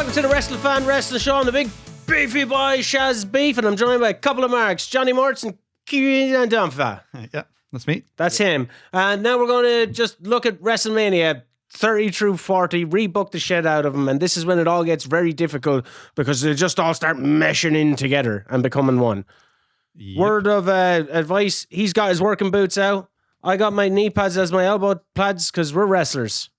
Welcome to the Wrestling Fan Wrestling Show. I'm the big beefy boy, Shaz Beef, and I'm joined by a couple of marks, Johnny Mortz and Ciaran Dunphy. Yeah, that's me. That's him. And now we're going to just look at WrestleMania 30 through 40, rebook the shit out of them, and this is when it all gets very difficult because they just all start meshing in together and becoming one. Yep. Word of advice, he's got his working boots out. I got my knee pads as my elbow pads because we're wrestlers.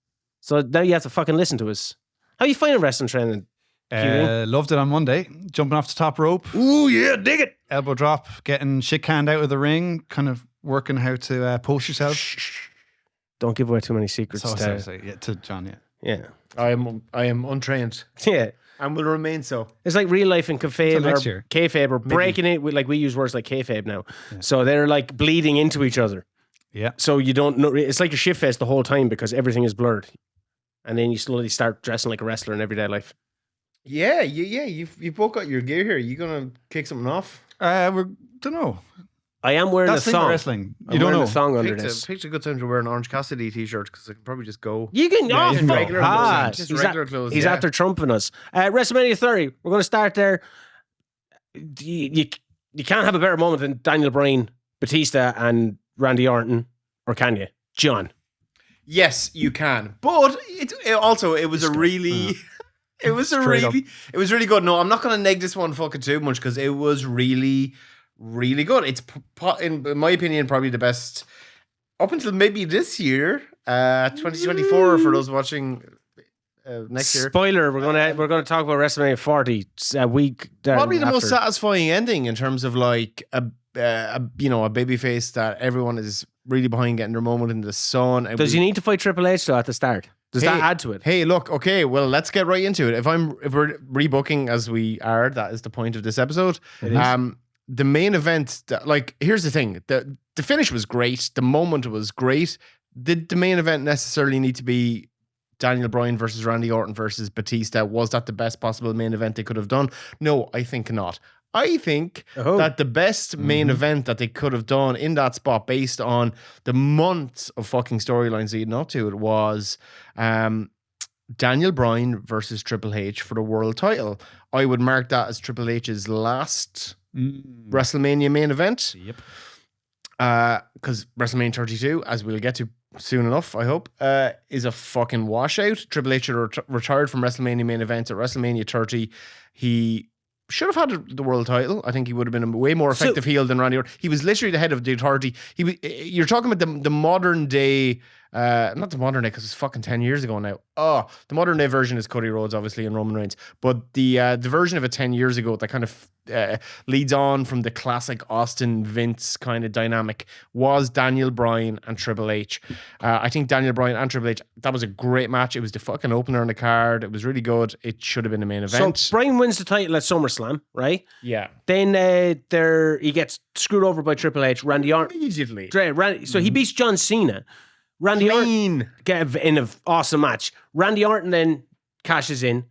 So now you have to fucking listen to us. How you finding wrestling training? Loved it on Monday. Jumping off the top rope. Ooh, yeah, dig it. Elbow drop, getting shit canned out of the ring, kind of working how to post yourself. Don't give away too many secrets. Yeah, to John, yeah. I am untrained. Yeah. And will remain so. It's like real life and kayfabe or kayfabe or breaking it with, like, we use words like kayfabe now. Yeah. So they're like bleeding into each other. Yeah. So you don't know, it's like a shit fest the whole time because everything is blurred. And then you slowly start dressing like a wrestler in everyday life. Yeah. You've both got your gear here. You gonna kick something off? We don't know. I am wearing a thong. Wrestling. You don't know a thong under this. Picked a good time to wear an Orange Cassidy t-shirt because I can probably just go. You can regular clothes. Just regular clothes. He's after trumping us. WrestleMania 30. We're going to start there. You can't have a better moment than Daniel Bryan, Batista, and Randy Orton, or can you, John? Yes, you can. But it was a really good. No, I'm not going to neg this one fucking too much because it was really, really good. It's, in my opinion, probably the best up until maybe this year, 2024 for those watching next year. Spoiler: we're gonna talk about WrestleMania 40 a week. Probably the most satisfying ending in terms of like a babyface that everyone is really behind getting their moment in the sun. Does he need to fight Triple H though at the start? Does that add to it? Hey, look, okay, well, let's get right into it. If we're rebooking as we are, that is the point of this episode. The main event, here's the thing: the finish was great, the moment was great. Did the main event necessarily need to be Daniel Bryan versus Randy Orton versus Batista? Was that the best possible main event they could have done? No, I think not. I think that the best main event that they could have done in that spot, based on the months of fucking storylines leading up to it, was Daniel Bryan versus Triple H for the world title. I would mark that as Triple H's last WrestleMania main event. Yep. Because WrestleMania 32, as we'll get to soon enough, I hope, is a fucking washout. Triple H retired from WrestleMania main events at WrestleMania 30. He should have had the world title. I think he would have been a way more effective heel than Randy Orton. He was literally the head of the authority. You're talking about the modern day, not the modern day because it's fucking 10 years ago now. The modern day version is Cody Rhodes, obviously, and Roman Reigns. But the version of it 10 years ago that kind of leads on from the classic Austin Vince kind of dynamic was Daniel Bryan and Triple H. I think Daniel Bryan and Triple H, that was a great match. It was the fucking opener on the card. It was really good. It should have been the main event. So Bryan wins the title at SummerSlam, right? Yeah. Then he gets screwed over by Triple H. Randy Orton immediately. So he beats John Cena. Randy Orton get in an awesome match. Randy Orton then cashes in.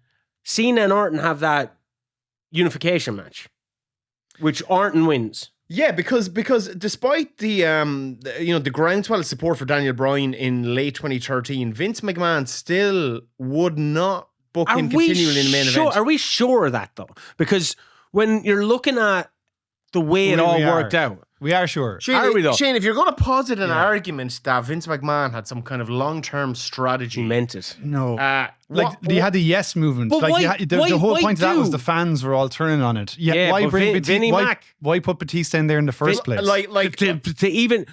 Cena and Orton have that unification match, which Orton wins. Yeah, because despite the groundswell of support for Daniel Bryan in late 2013, Vince McMahon still would not book him continually in the main event. Are we sure of that though? Because when you're looking at the way it all worked out. We are sure. Shane, if you're going to posit an argument that Vince McMahon had some kind of long-term strategy. He meant it. No. You had the yes movement. But the whole point of that was the fans were all turning on it. Yeah, why bring Vinnie Mac? Why put Batista in there in the first place?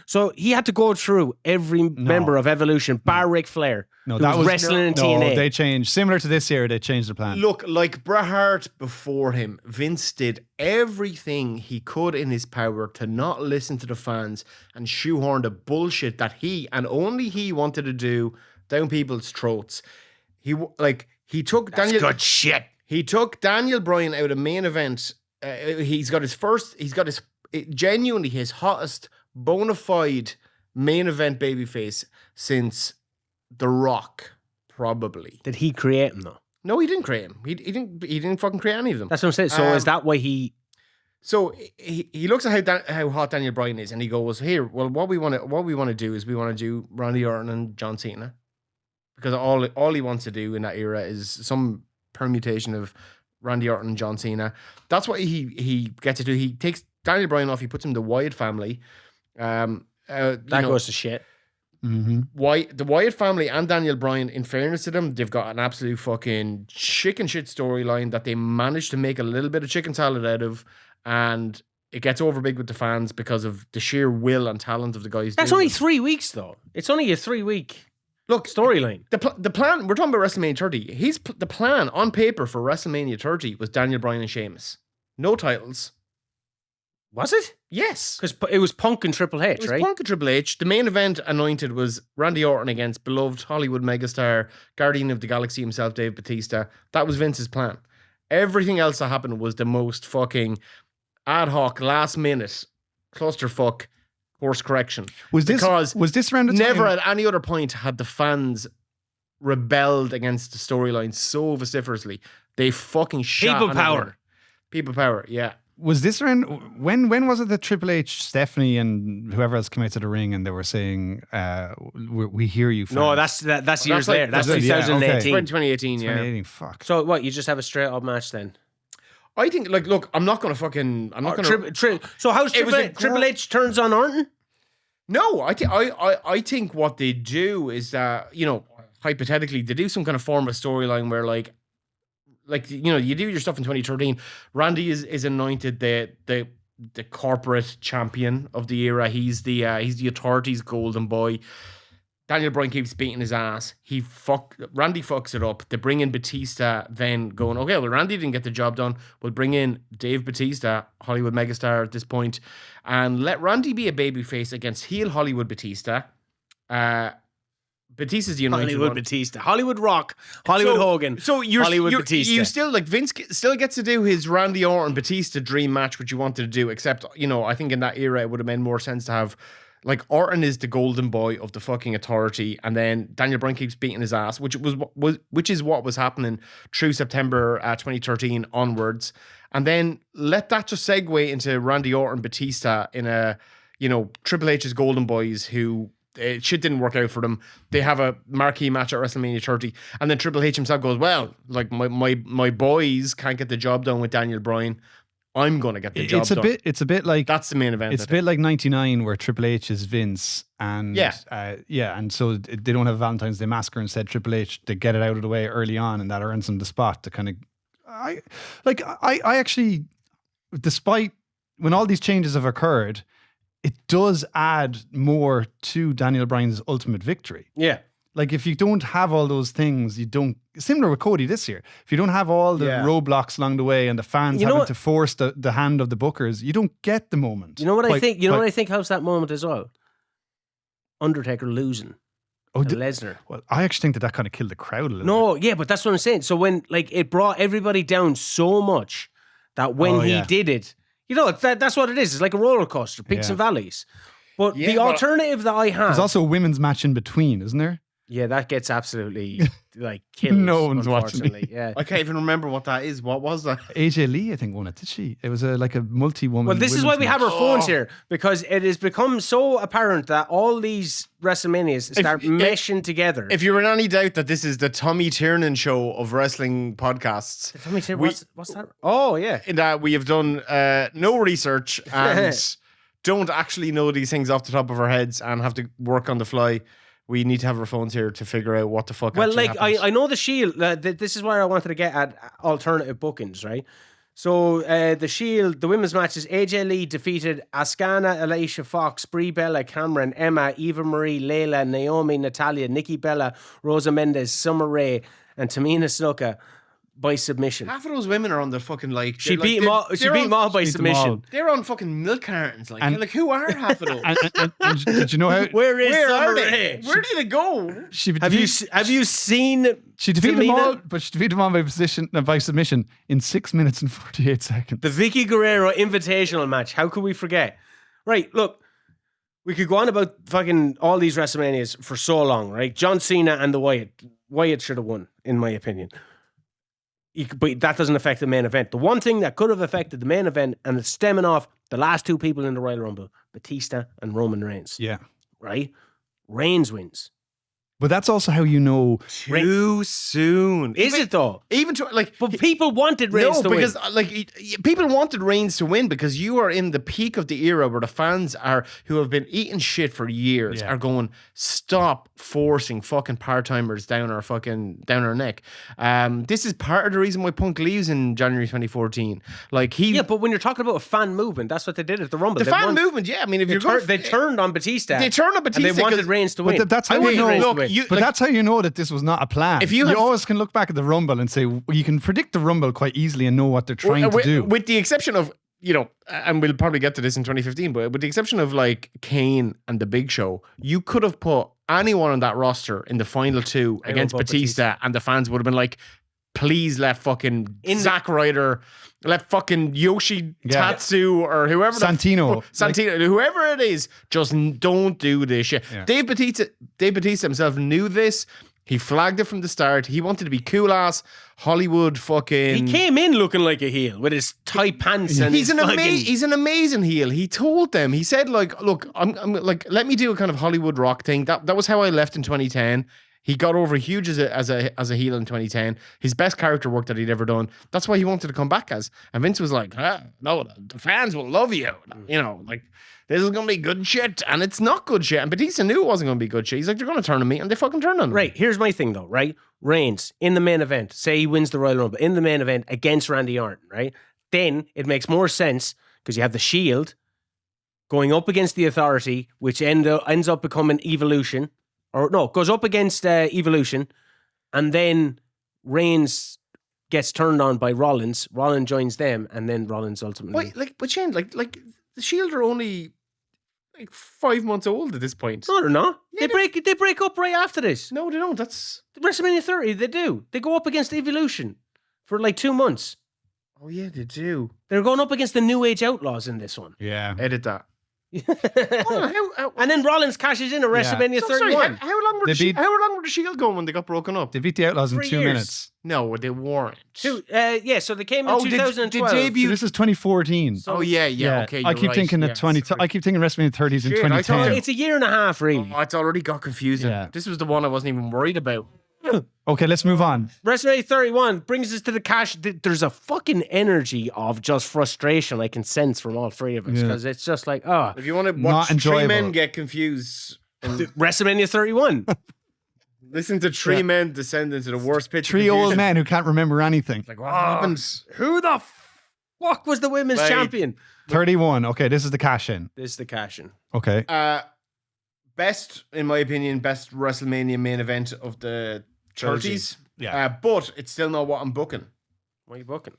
So he had to go through every member of Evolution, bar Ric Flair. No, that was wrestling in TNA. No, they changed. Similar to this year, they changed the plan. Look, like Bret Hart before him, Vince did everything he could in his power to not listen to the fans and shoehorn the bullshit that he and only he wanted to do down people's throats. He took That's Daniel. Good shit. He took Daniel Bryan out of main event. He's got his genuinely his hottest bona fide main event babyface since The Rock, probably. Did he create him though? No, he didn't create him. He didn't fucking create any of them. That's what I'm saying. So is that why he? So he looks at how hot Daniel Bryan is, and he goes, "Here, well, what we want to do is we want to do Randy Orton and John Cena, because all he wants to do in that era is some permutation of Randy Orton and John Cena. That's what he gets to do. He takes Daniel Bryan off. He puts him in the Wyatt family. That goes to shit. The Wyatt family and Daniel Bryan, in fairness to them, they've got an absolute fucking chicken shit storyline that they managed to make a little bit of chicken salad out of, and it gets over big with the fans because of the sheer will and talent of the guys. That's only 3 weeks, though. It's only a 3-week storyline. The plan, we're talking about WrestleMania 30. The plan on paper for WrestleMania 30 was Daniel Bryan and Sheamus. No titles. Was it? Yes. Because it was Punk and Triple H, It was right? Punk and Triple H. The main event anointed was Randy Orton against beloved Hollywood megastar, Guardian of the Galaxy himself, Dave Bautista. That was Vince's plan. Everything else that happened was the most fucking ad hoc, last minute clusterfuck course correction. Was this around the time? Never at any other point had the fans rebelled against the storyline so vociferously. They fucking shot People on power. everyone. People power, yeah. Was this around when was it that Triple H, Stephanie, and whoever else came out to the ring and they were saying, "We hear you"? Fans. No, that's years like- later. That's that's it, yeah, 2018. okay. 2018, yeah. 2018, fuck. So what? You just have a straight up match then? I think, like, look, I'm not going to. So how's It was a Triple H turns on Orton? No, I think what they do is that, hypothetically, they do some kind of form of storyline where, like, you do your stuff in 2013. Randy is anointed the corporate champion of the era. He's the authority's golden boy. Daniel Bryan keeps beating his ass. Randy fucks it up. They bring in Batista, then going, okay, well, Randy didn't get the job done. We'll bring in Dave Batista, Hollywood megastar at this point, and let Randy be a babyface against heel Hollywood Batista. Batista's the anointed Hollywood one. Batista, Hollywood Rock, Hollywood Hogan. So Hollywood Batista. You still, like, Vince still gets to do his Randy Orton Batista dream match, which you wanted to do, except, I think in that era it would have made more sense to have, like, Orton is the golden boy of the fucking authority, and then Daniel Bryan keeps beating his ass, which is what was happening through September 2013 onwards, and then let that just segue into Randy Orton Batista in a, Triple H's golden boys who. Shit didn't work out for them. They have a marquee match at WrestleMania 30, and then Triple H himself goes, well, like, my boys can't get the job done with Daniel Bryan. I'm going to get the job done. It's a bit like That's the main event. It's a bit like 99 where Triple H is Vince and and so they don't have a Valentine's Day massacre. Instead, Triple H, they get it out of the way early on, and that earns them the spot to kind of. I actually, despite when all these changes have occurred, it does add more to Daniel Bryan's ultimate victory. Yeah. Like, if you don't have all those things, you don't. Similar with Cody this year. If you don't have all the roadblocks along the way and the fans having to force the hand of the bookers, you don't get the moment. You know what I think? You know what I think helps that moment as well? Undertaker losing to Lesnar. Well, I actually think that kind of killed the crowd a little bit. No, yeah, but that's what I'm saying. So when, like, it brought everybody down so much that when he did it, that's what it is. It's like a roller coaster, peaks and valleys. But the alternative that I have... There's also a women's match in between, isn't there? Yeah, that gets absolutely, like, killed. No one's watching it. Yeah. I can't even remember what that is. What was that? AJ Lee, I think, won it, did she? It was like a multi-woman. Well, this is why we have our phones here, because it has become so apparent that all these WrestleManias start meshing together. If you're in any doubt that this is the Tommy Tiernan show of wrestling podcasts, Tommy Tiernan, what's that? Oh, yeah. In that we have done no research and don't actually know these things off the top of our heads and have to work on the fly. We need to have our phones here to figure out what the fuck. Well, like, happens. I know the Shield. This is where I wanted to get at alternative bookings, right? So the Shield, the women's matches: AJ Lee defeated Asuka, Alicia Fox, Brie Bella, Cameron, Emma, Eva Marie, Layla, Naomi, Natalia, Nikki Bella, Rosa Mendez, Summer Rae, and Tamina Snuka by submission. Half of those women are on the fucking, like, She beat them all by submission. They're on fucking milk cartons, like, and, like, who are half of those? and did you know how? Where are Summer they? Rae? Where did it go? Have you seen? She defeated them Tamina? all, but she defeated them all by submission in 6 minutes and 48 seconds. The Vicky Guerrero Invitational match. How could we forget? Right, look, we could go on about fucking all these WrestleManias for so long, right? John Cena and the Wyatt should have won, in my opinion. But that doesn't affect the main event. The one thing that could have affected the main event, and it's stemming off the last two people in the Royal Rumble, Batista and Roman Reigns. Yeah. Right? Reigns wins. But that's also how you know. Too soon. Is it though? Even to like, But people wanted Reigns to win. because people wanted Reigns to win because you are in the peak of the era where the fans who have been eating shit for years are going, stop forcing fucking part-timers down our neck. This is part of the reason why Punk leaves in January 2014. But when you're talking about a fan movement, that's what they did at the Rumble. The fan movement, yeah. I mean, if they turned on Batista. They turned on Batista. And they wanted Reigns to win. But that's how you know. But that's how you know that this was not a plan. If you always can look back at the Rumble and say, you can predict the Rumble quite easily and know what they're trying to do. With the exception of, and we'll probably get to this in 2015, but with the exception of like Kane and the Big Show, you could have put anyone on that roster in the final two against Batista, and the fans would have been like, please let fucking Zack Ryder, let fucking Yoshi Tatsu or whoever Santino, whoever it is, just don't do this shit. Yeah. Dave Batista himself knew this. He flagged it from the start. He wanted to be cool ass Hollywood fucking. He came in looking like a heel with his tight pants and he's an amazing heel. He told them. He said like, look, I'm like, let me do a kind of Hollywood rock thing. That was how I left in 2010. He got over huge as a heel in 2010. His best character work that he'd ever done. That's why he wanted to come back as. And Vince was like, no, the fans will love you. Like, this is going to be good shit. And it's not good shit. And Batista knew it wasn't going to be good shit. He's like, they're going to turn on me. And they fucking turned on him. Right. Here's my thing though, right? Reigns in the main event. Say he wins the Royal Rumble in the main event against Randy Orton, right? Then it makes more sense because you have the Shield going up against the Authority, which ends up becoming Evolution. Or no, goes up against Evolution, and then Reigns gets turned on by Rollins. Rollins joins them, and then Rollins ultimately. But Shane, like the Shield are only like 5 months old at this point. No, they're not. Yeah, they break up right after this. No, they don't. That's WrestleMania 30. They do. They go up against Evolution for like 2 months. Oh yeah, they do. They're going up against the New Age Outlaws in this one. Yeah, edit that. And then Rollins cashes in at WrestleMania 31. How long were the Shield going when they got broken up? They beat the Outlaws in 2 minutes. No, they weren't. So they came in 2012. They debuted. So this is 2014. Okay. I keep thinking at 20. I keep thinking WrestleMania 30s in 2010. It's a year and a half, really. Oh, it's already got confusing. Yeah. This was the one I wasn't even worried about. Okay, let's move on. WrestleMania 31 brings us to the cash. There's a fucking energy of just frustration I can sense from all three of us because it's just like, if you want to watch three men get confused, WrestleMania 31. Listen to three men descend into the worst pit. Three old men who can't remember anything. Like, what happens? Who the fuck was the women's champion? 31. Okay, this is the cash in. This is the cash in. Okay. Best, in my opinion, best WrestleMania main event of the 30s. Yeah. But it's still not what I'm booking. What are you booking?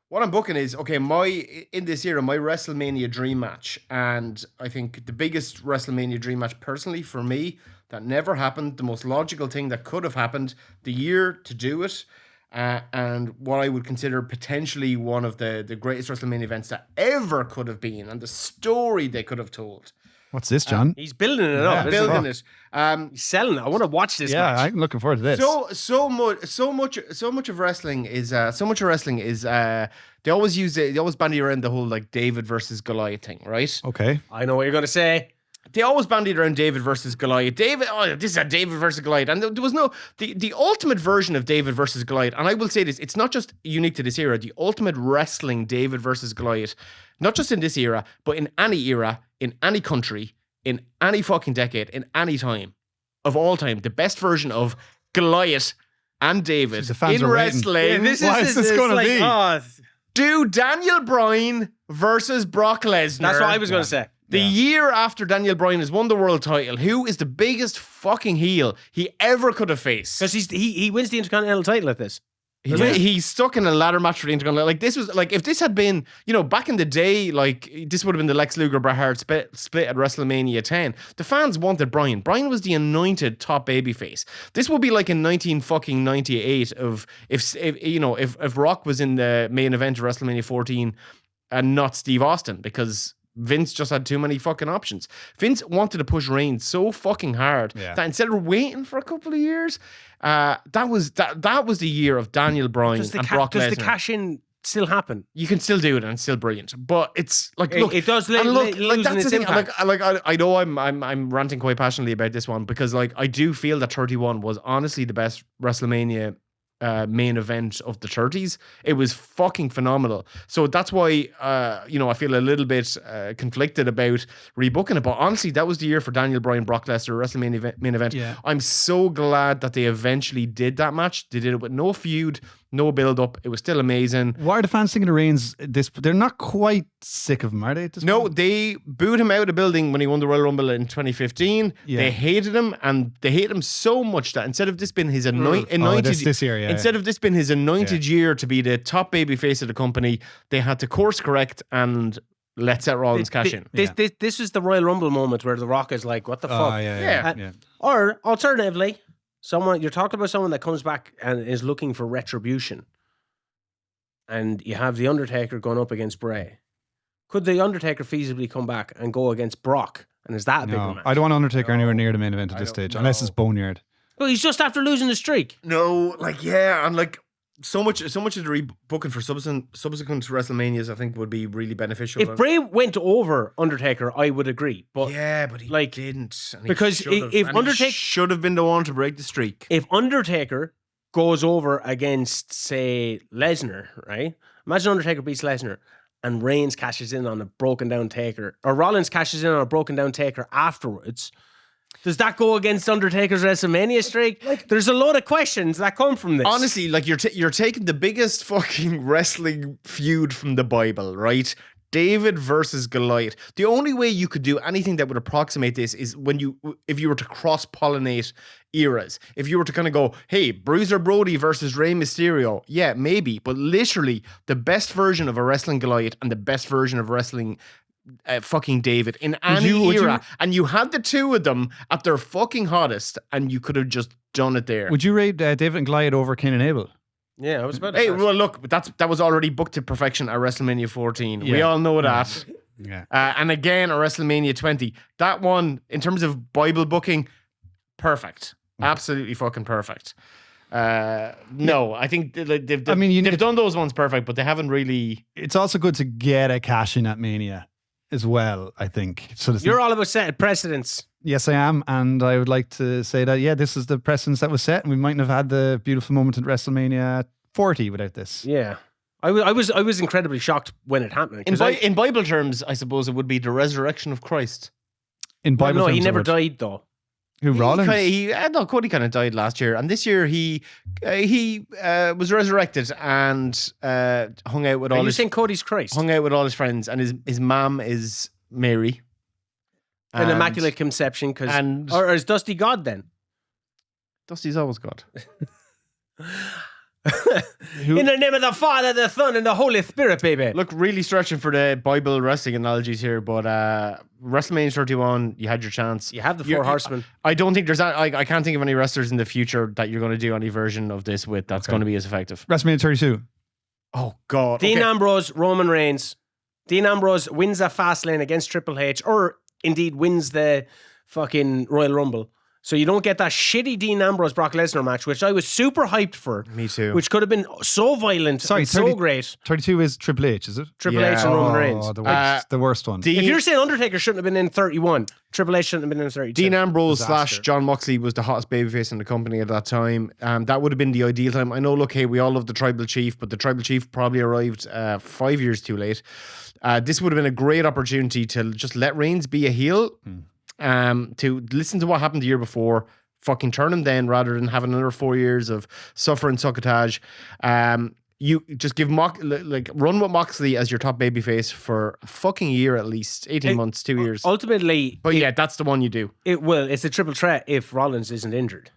What I'm booking is, in this era, my WrestleMania dream match, and I think the biggest WrestleMania dream match personally for me, that never happened, the most logical thing that could have happened, the year to do it, and what I would consider potentially one of the greatest WrestleMania events that ever could have been, and the story they could have told. What's this, John? He's building it up. Building it. He's selling it. I want to watch this. Yeah, match. I'm looking forward to this. So much of wrestling is they always bandy around the whole like David versus Goliath thing, right? Okay. I know what you're going to say. They always bandied around David versus Goliath. This is a David versus Goliath. And there was no, the ultimate version of David versus Goliath, and I will say this, it's not just unique to this era, the ultimate wrestling David versus Goliath, not just in this era, but in any era, in any country, in any fucking decade, in any time, of all time, the best version of Goliath and David in wrestling. Why is this going to be? Do Daniel Bryan versus Brock Lesnar. That's what I was going to say. The year after Daniel Bryan has won the world title, who is the biggest fucking heel he ever could have faced? Because he wins the Intercontinental title at this. He's stuck in a ladder match for the Intercontinental. Like, this was, like, if this had been, back in the day, like, this would have been the Lex Luger Bret Hart split at WrestleMania 10. The fans wanted Bryan. Bryan was the anointed top babyface. This would be like in 1998 of if Rock was in the main event of WrestleMania 14 and not Steve Austin, because Vince just had too many fucking options. Vince wanted to push Reigns so fucking hard that instead of waiting for a couple of years, that was the year of Daniel Bryan and Brock Lesnar. Does the cash in still happen. You can still do it, and it's still brilliant. But it's like, look, it does. and look, lose that's its the thing. impact. I know I'm ranting quite passionately about this one because like I do feel that 31 was honestly the best WrestleMania main event of the 30s. It was fucking phenomenal. So that's why I feel a little bit conflicted about rebooking it. But honestly, that was the year for Daniel Bryan, Brock Lesnar, WrestleMania main event. Yeah. I'm so glad that they eventually did that match. They did it with no feud, no build up. It was still amazing. Why are the fans thinking of Reigns? They're not quite sick of him, are they? At this No, point? they booed him out of the building when he won the Royal Rumble in 2015. Yeah. They hated him, and they hate him so much that instead of this being his anointed this year, yeah. instead of this being his anointed year to be the top baby face of the company, they had to course correct and let Seth Rollins cash in. This is the Royal Rumble moment where The Rock is like, "What the fuck?" Yeah. Or alternatively, you're talking about someone that comes back and is looking for retribution, and you have The Undertaker going up against Bray. Could The Undertaker feasibly come back and go against Brock? And is that a bigger No, match? I don't want Undertaker anywhere near the main event at this stage, unless it's boneyard. Well, he's just after losing the streak. No, and so much of the rebooking for subsequent WrestleManias I think would be really beneficial. If Bray went over Undertaker, I would agree. But but he didn't. And because if Undertaker should have been the one to break the streak. If Undertaker goes over against, say, Lesnar, right? Imagine Undertaker beats Lesnar and Reigns cashes in on a broken down Taker, or Rollins cashes in on a broken down Taker afterwards. Does that go against Undertaker's WrestleMania streak? There's a lot of questions that come from this. Honestly, you're taking the biggest fucking wrestling feud from the Bible, right? David versus Goliath. The only way you could do anything that would approximate this is if you were to cross-pollinate eras. If you were to kind of go, hey, Bruiser Brody versus Rey Mysterio. Yeah, maybe. But literally, the best version of a wrestling Goliath and the best version of wrestling fucking David in any era. And you had the two of them at their fucking hottest and you could have just done it there. Would you rate David and Goliath over Cain and Abel? Yeah, I was about to Hey, ask. well, look, that was already booked to perfection at WrestleMania 14. We all know that. Yeah. And again, at WrestleMania 20. That one, in terms of Bible booking, perfect. Absolutely fucking perfect. No, I think they've done those ones perfect, but they haven't really. It's also good to get a cash in at Mania as well, I think. So You're all about setting precedents. Yes, I am, and I would like to say that this is the precedence that was set, and we mightn't have had the beautiful moment at WrestleMania 40 without this. Yeah, I was incredibly shocked when it happened. In Bible terms, I suppose it would be the resurrection of Christ. In Bible terms, he never died though. Who, Rollins? Cody kind of died last year, and this year he was resurrected and hung out with all. Are you his saying Cody's Christ? Hung out with all his friends, and his mom is Mary. An immaculate conception, or is Dusty God then? Dusty's always God. In the name of the Father, the Son, and the Holy Spirit, baby. Look, really stretching for the Bible wrestling analogies here, but WrestleMania 31, you had your chance. You have the four horsemen. I don't think I can't think of any wrestlers in the future that you're going to do any version of this with that's going to be as effective. WrestleMania 32. Oh, God. Dean Ambrose, Roman Reigns. Dean Ambrose wins a fast lane against Triple H, or indeed wins the fucking Royal Rumble. So you don't get that shitty Dean Ambrose Brock Lesnar match, which I was super hyped for. Me too. Which could have been so violent and so great. 32 is Triple H, is it? Triple H and Roman Reigns. The worst one. If you're saying Undertaker shouldn't have been in 31, Triple H shouldn't have been in 32. Dean Ambrose / John Moxley was the hottest babyface in the company at that time. That would have been the ideal time. I know, look, hey, we all love the Tribal Chief, but the Tribal Chief probably arrived 5 years too late. This would have been a great opportunity to just let Reigns be a heel, to listen to what happened the year before, fucking turn him then rather than having another 4 years of suffering succotage. You just give run with Moxley as your top babyface for a fucking year at least, 18 months, 2 years. Ultimately, but that's the one you do. It's a triple threat if Rollins isn't injured.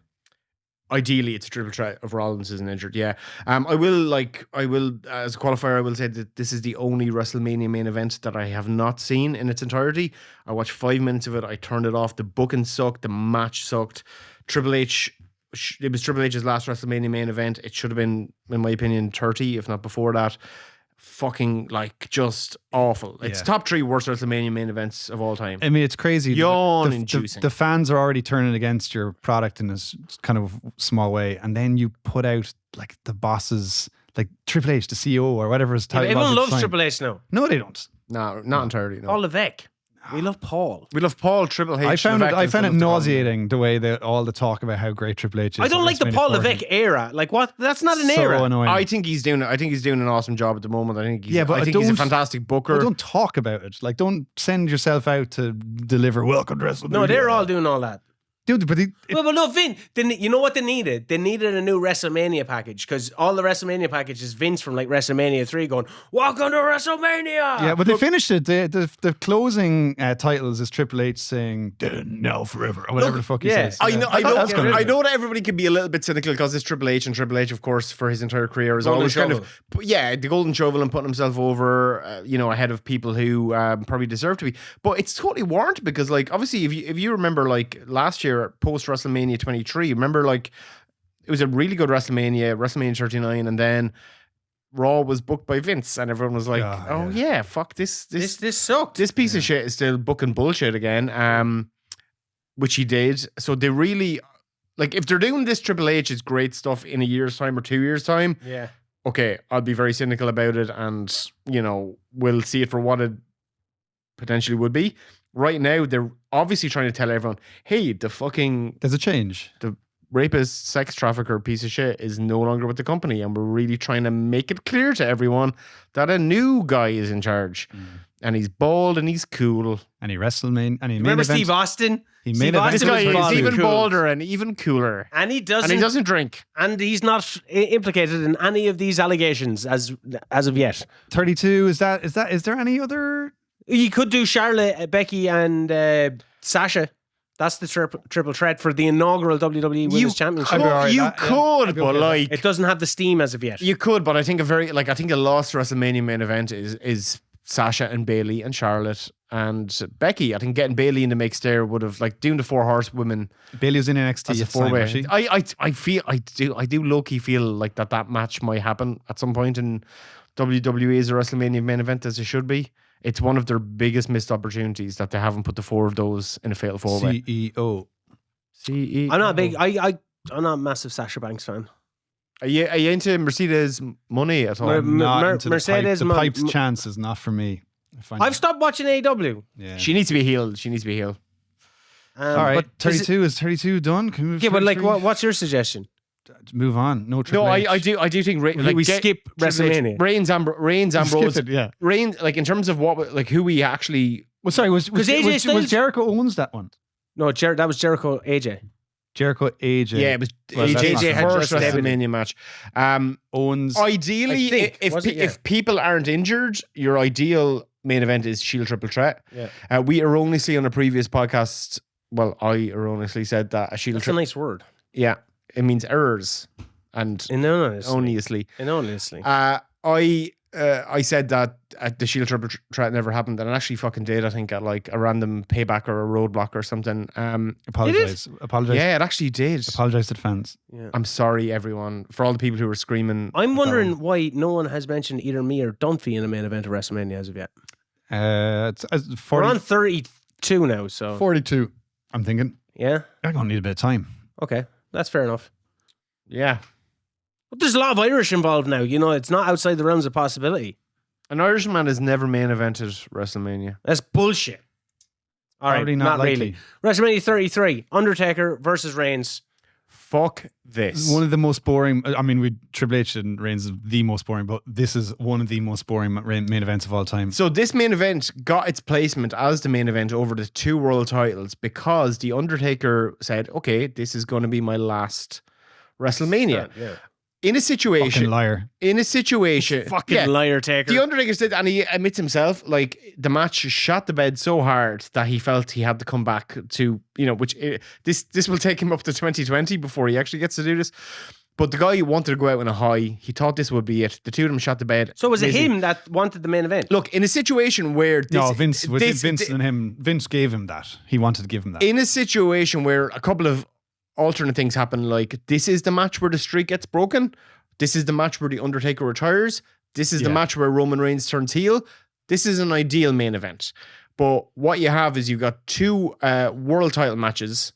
Ideally, it's a triple threat if Rollins isn't injured. Yeah, I will as a qualifier. I will say that this is the only WrestleMania main event that I have not seen in its entirety. I watched 5 minutes of it. I turned it off. The booking sucked. The match sucked. Triple H. It was Triple H's last WrestleMania main event. It should have been, in my opinion, 30, if not before that. Fucking just awful. It's top 3 worst WrestleMania main events of all time. I mean, it's crazy. Yawn-inducing. The fans are already turning against your product in this kind of small way, and then you put out the bosses like Triple H, the CEO or whatever his title was. Everyone at the loves time. Triple H now. No, they don't. No, not entirely. No. Paul Levesque. We love Paul. We love Paul Triple H. I found Levesque it instead of the nauseating the way that all the talk about how great Triple H is. I don't like the WrestleMania Paul 40. Levesque era. Like what? That's not an So era. annoying. I think he's doing an awesome job at the moment. I think he's, Yeah, but I I think he's a don't- fantastic booker. But don't talk about it. Like, don't send yourself out to deliver welcome to WrestleMania. No, they're all doing all that. Dude, but Well, but no, Vin. You know what they needed? They needed a new WrestleMania package because all the WrestleMania packages, Vince from like WrestleMania 3 going, "Welcome to WrestleMania." yeah, but they finished it. The closing titles is Triple H saying "Dead now forever" or whatever the fuck he yeah. says. I know, I thought know, that was kinda I good. know that everybody can be a little bit cynical because it's Triple H, and Triple H, of course, for his entire career is Golden always kind shovel. of, yeah, the golden shovel and putting himself over, ahead of people who probably deserve to be. But it's totally warranted because, like, obviously, if you remember, like last year post WrestleMania 23, remember, like, it was a really good WrestleMania 39, and then Raw was booked by Vince, and everyone was like, "Oh yeah, fuck this sucked. this piece of shit is still booking bullshit again," which he did. So they really, like, if they're doing this Triple H is great stuff in a year's time or 2 years' time, Yeah. okay, I'll be very cynical about it, and we'll see it for what it potentially would be. Right now, they're obviously trying to tell everyone, "Hey, There's a change. the rapist, sex trafficker piece of shit is no longer with the company," and we're really trying to make it clear to everyone that a new guy is in charge, and he's bald and he's cool. And he WrestleMania. And he Remember main event. Steve Austin? He Steve main event. This Austin guy was is bald and even cool. balder and even cooler, And he doesn't. and he doesn't drink. And he's not implicated in any of these allegations as of yet. 32. Is there any other? You could do Charlotte, Becky, and Sasha. That's the triple threat for the inaugural WWE Women's Championship. I'd be alright. You Yeah, could, I'd be but okay with like It doesn't have the steam as of yet. you could, but I think I think a lost WrestleMania main event is Sasha and Bailey and Charlotte and Becky. I think getting Bailey in the mix there would have, like, doing the 4 horsewomen Bailey was in NXT. as a at the time, was she? 4-way. I do low-key feel like that match might happen at some point in WWE's WrestleMania main event, as it should be. It's one of their biggest missed opportunities that they haven't put the 4 of those in a fatal 4-way. CEO. CEO. I'm not big. I'm not a massive Sasha Banks fan. Are you into Mercedes money at all? Mer- Into Mercedes the Mon- pipes chance is not for me. I find I've stopped watching AEW. Yeah. She needs to be healed. She needs to be healed. All right. But is 32 is 32 done. Can we move Yeah, but like, 33? what's your suggestion? Move on. No Triple No, H. I do think We skip WrestleMania. Reigns, Ambrose, Skip it, yeah. Reigns, like, in terms of who we actually. Well, sorry, was 'Cause AJ Styles- was Jericho owns that one? No, that was Jericho AJ. Jericho AJ. Yeah, it was Well, that's AJ's not had first just WrestleMania match. owns. Ideally, I think. if Was it? Yeah. if people aren't injured, your ideal main event is Shield Triple Threat. Yeah. We erroneously on a previous podcast. Well, I erroneously said that a Shield That's a Triple. nice word. Yeah, it means errors and Honestly. honestly. I said that the Shield Triple Threat never happened, and it actually fucking did. I think at like a random payback or a roadblock or something. Apologize. Apologize. Yeah, it actually did. Apologize to the fans. I'm sorry, everyone, for all the people who were screaming. I'm wondering why no one has mentioned either me or Dunphy in the main event of WrestleMania as of yet. It's We're 40, on 32 now, so 42. I'm thinking yeah. I'm gonna need a bit of time. Okay, that's fair enough. Yeah, But there's a lot of Irish involved now. You know, it's not outside the realms of possibility. an Irishman has never main evented WrestleMania. That's bullshit. All right, Probably not not really. WrestleMania 33, Undertaker versus Reigns. Fuck this. One of the most boring. I mean, Triple H and Reigns is the most boring, but this is one of the most boring main events of all time. So this main event got its placement as the main event over the 2 world titles because the Undertaker said, "Okay, this is going to be my last WrestleMania." Yeah. In a situation, Fucking liar. Fucking yeah, liar taker. The Undertaker said, and he admits himself, like, the match shot the bed so hard that he felt he had to come back to, this will take him up to 2020 before he actually gets to do this. But the guy wanted to go out on a high. He thought this would be it. The two of them shot the bed. So was it Amazing. him that wanted the main event? Look, in a situation where Vince and him. Vince gave him that. He wanted to give him that. in a situation where a couple of alternate things happen, like this is the match where the streak gets broken, this is the match where the Undertaker retires, this is the match where Roman Reigns turns heel, this is an ideal main event. But what you have is you've got 2 world title matches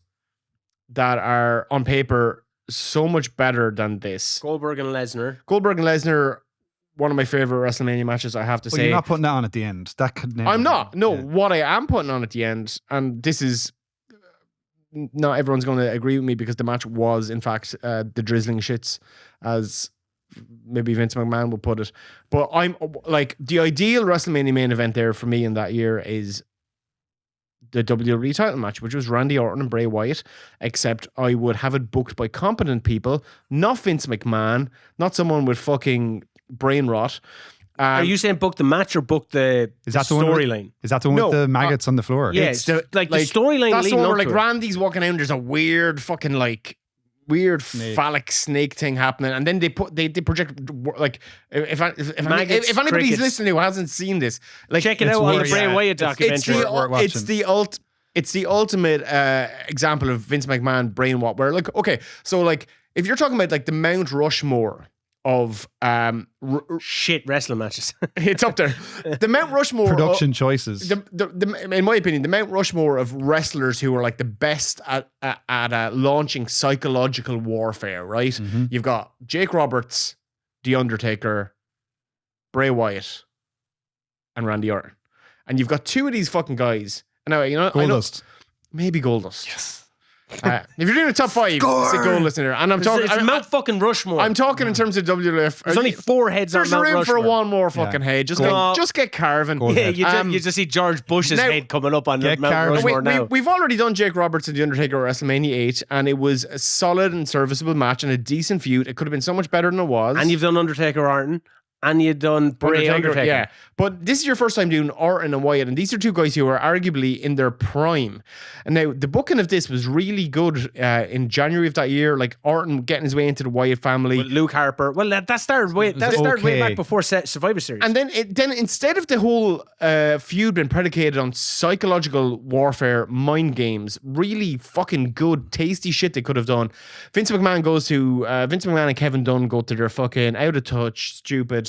that are on paper so much better than this. Goldberg and Lesnar. One of my favorite WrestleMania matches, I have to say. You're not putting that on at the end. That could never. I'm not. No, what I am putting on at the end, and this is not everyone's going to agree with me because the match was, in fact, the drizzling shits, as maybe Vince McMahon would put it. But I'm like, the ideal WrestleMania main event there for me in that year is the WWE title match, which was Randy Orton and Bray Wyatt, except I would have it booked by competent people, not Vince McMahon, not someone with fucking brain rot. Are you saying book the match or book the storyline? Is that the one with the maggots on the floor? Yeah, it's the storyline. That's the leading one up where to it. Randy's walking out and there's a weird fucking phallic snake thing happening, and then they project like if anybody's crickets. listening who hasn't seen this, like Check it out on the Bray Wyatt documentary. It's the ultimate example of Vince McMahon brain rot. Where if you're talking about like the Mount Rushmore of shit wrestling matches, it's up there. The Mount Rushmore production choices. In my opinion, the Mount Rushmore of wrestlers who are like the best at launching psychological warfare. Right? Mm-hmm. You've got Jake Roberts, The Undertaker, Bray Wyatt, and Randy Orton, and you've got two of these fucking guys. Now Goldust. Maybe Goldust. Yes. If you're doing a top five, it's a Goldust in there. And I'm talking. It's Mount fucking Rushmore. I'm talking in terms of WWF. There's only 4 heads on There's Mount room Rushmore. for one more fucking head. Just get Carvin. Yeah, you just see George Bush's head coming up on Mount Rushmore now. We've already done Jake Roberts and The Undertaker at WrestleMania 8, and it was a solid and serviceable match and a decent feud. It could have been so much better than it was. And you've done Undertaker Orton. And you've done Bray Undertaker. Yeah. But this is your first time doing Orton and Wyatt, and these are two guys who are arguably in their prime. And now the booking of this was really good in January of that year, like Orton getting his way into the Wyatt family. With Luke Harper. Well, that started way back before Survivor Series. And then instead of the whole feud being predicated on psychological warfare, mind games, really fucking good, tasty shit they could have done. Vince McMahon and Kevin Dunn go to their fucking out of touch, stupid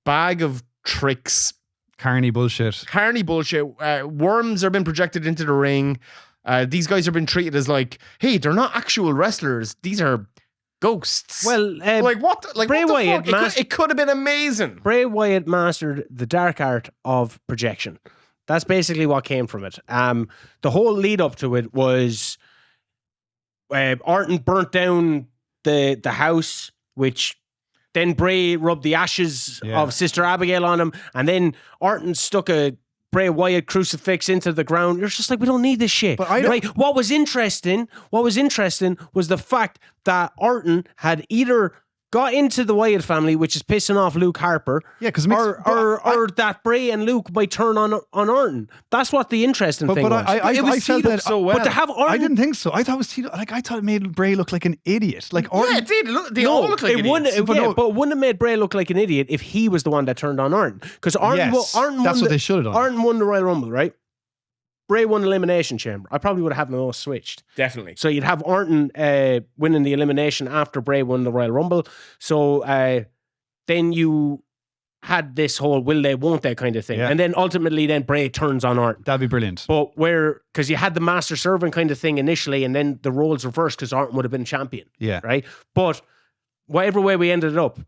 bag of tricks, carny bullshit. Worms are being projected into the ring. These guys are being treated as like, hey, they're not actual wrestlers. These are ghosts. Well, Bray Wyatt, it could have been amazing. Bray Wyatt mastered the dark art of projection. That's basically what came from it. The whole lead up to it was Orton burnt down the house, which then Bray rubbed the ashes of Sister Abigail on him, and then Orton stuck a Bray Wyatt crucifix into the ground. You're just like, we don't need this shit. But what was interesting was the fact that Orton had either got into the Wyatt family, which is pissing off Luke Harper, or that Bray and Luke might turn on Orton. That's what the interesting thing was. I felt that so well. But to have Orton, I didn't think so. I thought it made Bray look like an idiot. Like Orton, it did. They all look like idiots. But it wouldn't have made Bray look like an idiot if he was the one that turned on Orton. Because Orton that's what they should have done. Orton won the Royal Rumble, right? Bray won the Elimination Chamber. I probably would have had them all switched. Definitely. So you'd have Orton winning the elimination after Bray won the Royal Rumble. So then you had this whole will they, won't they kind of thing. Yeah. And then ultimately then Bray turns on Orton. That'd be brilliant. But because you had the master servant kind of thing initially, and then the roles reversed because Orton would have been champion. Yeah. Right? But whatever way we ended up,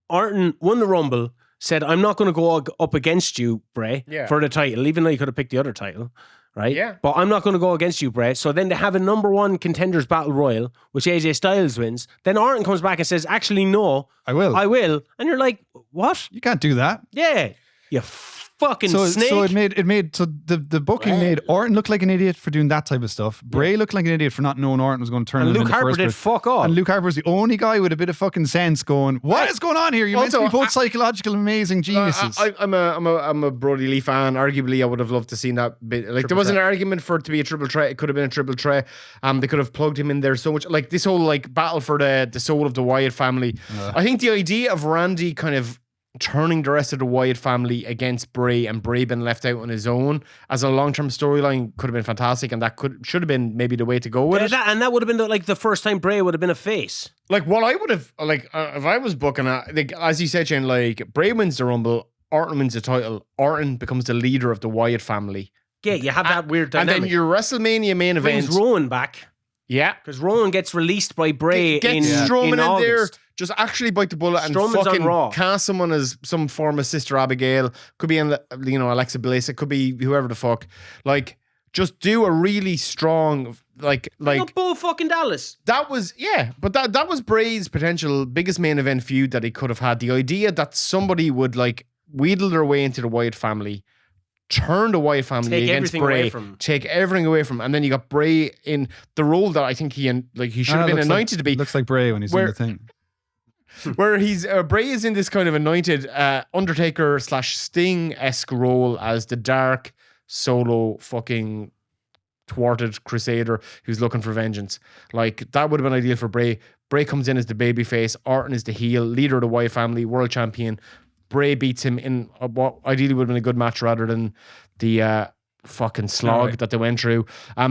Orton won the Rumble, said, I'm not going to go up against you, Bray, for the title, even though you could have picked the other title, right? Yeah. But I'm not going to go against you, Bray. So then they have a number 1 contenders battle royal, which AJ Styles wins. Then Orton comes back and says, actually, no. I will. And you're like, what? You can't do that. Yeah. You fucking snake. So the booking made Orton look like an idiot for doing that type of stuff. Bray looked like an idiot for not knowing Orton was going to turn him in the first place. And Luke Harper did fuck off. And Luke Harper was the only guy with a bit of fucking sense going, what is going on here? You're meant to be both psychological, amazing geniuses. I'm a Brody Lee fan. Arguably, I would have loved to see that bit. Like, there was an argument for it to be a triple threat. It could have been a triple threat. They could have plugged him in there so much. Like, this whole like battle for the soul of the Wyatt family. I think the idea of Randy kind of turning the rest of the Wyatt family against Bray and Bray being left out on his own as a long-term storyline could have been fantastic, and that should have been maybe the way to go with it. And that would have been the first time Bray would have been a face. Like, what I would have, if I was booking as you said, Ciaran, like, Bray wins the Rumble, Orton wins the title, Orton becomes the leader of the Wyatt family. Yeah, you have that weird dynamic. And then your WrestleMania main event brings Rowan back. Yeah. Because Rowan gets released by Bray Get in Strowman in there. August. Just actually bite the bullet Strowman's and fucking on Raw. cast someone as some form of Sister Abigail. Could be, Alexa Bliss. It could be whoever the fuck. Like, just do a really strong, like Bull fucking Dallas. that was, but that was Bray's potential biggest main event feud that he could have had. The idea that somebody would like wheedle their way into the Wyatt family, turn the Wyatt family Take against everything Bray, away from him. take everything away from him, and then you got Bray in the role that I think he should have been anointed to be. Looks like Bray when he's in the thing. Where he's Bray is in this kind of anointed Undertaker / Sting-esque role as the dark solo fucking thwarted crusader who's looking for vengeance. Like, that would have been ideal for Bray. Bray comes in as the babyface, Orton is the heel, leader of the Wyatt family, world champion. Bray beats him in what ideally would have been a good match rather than the fucking slog that they went through.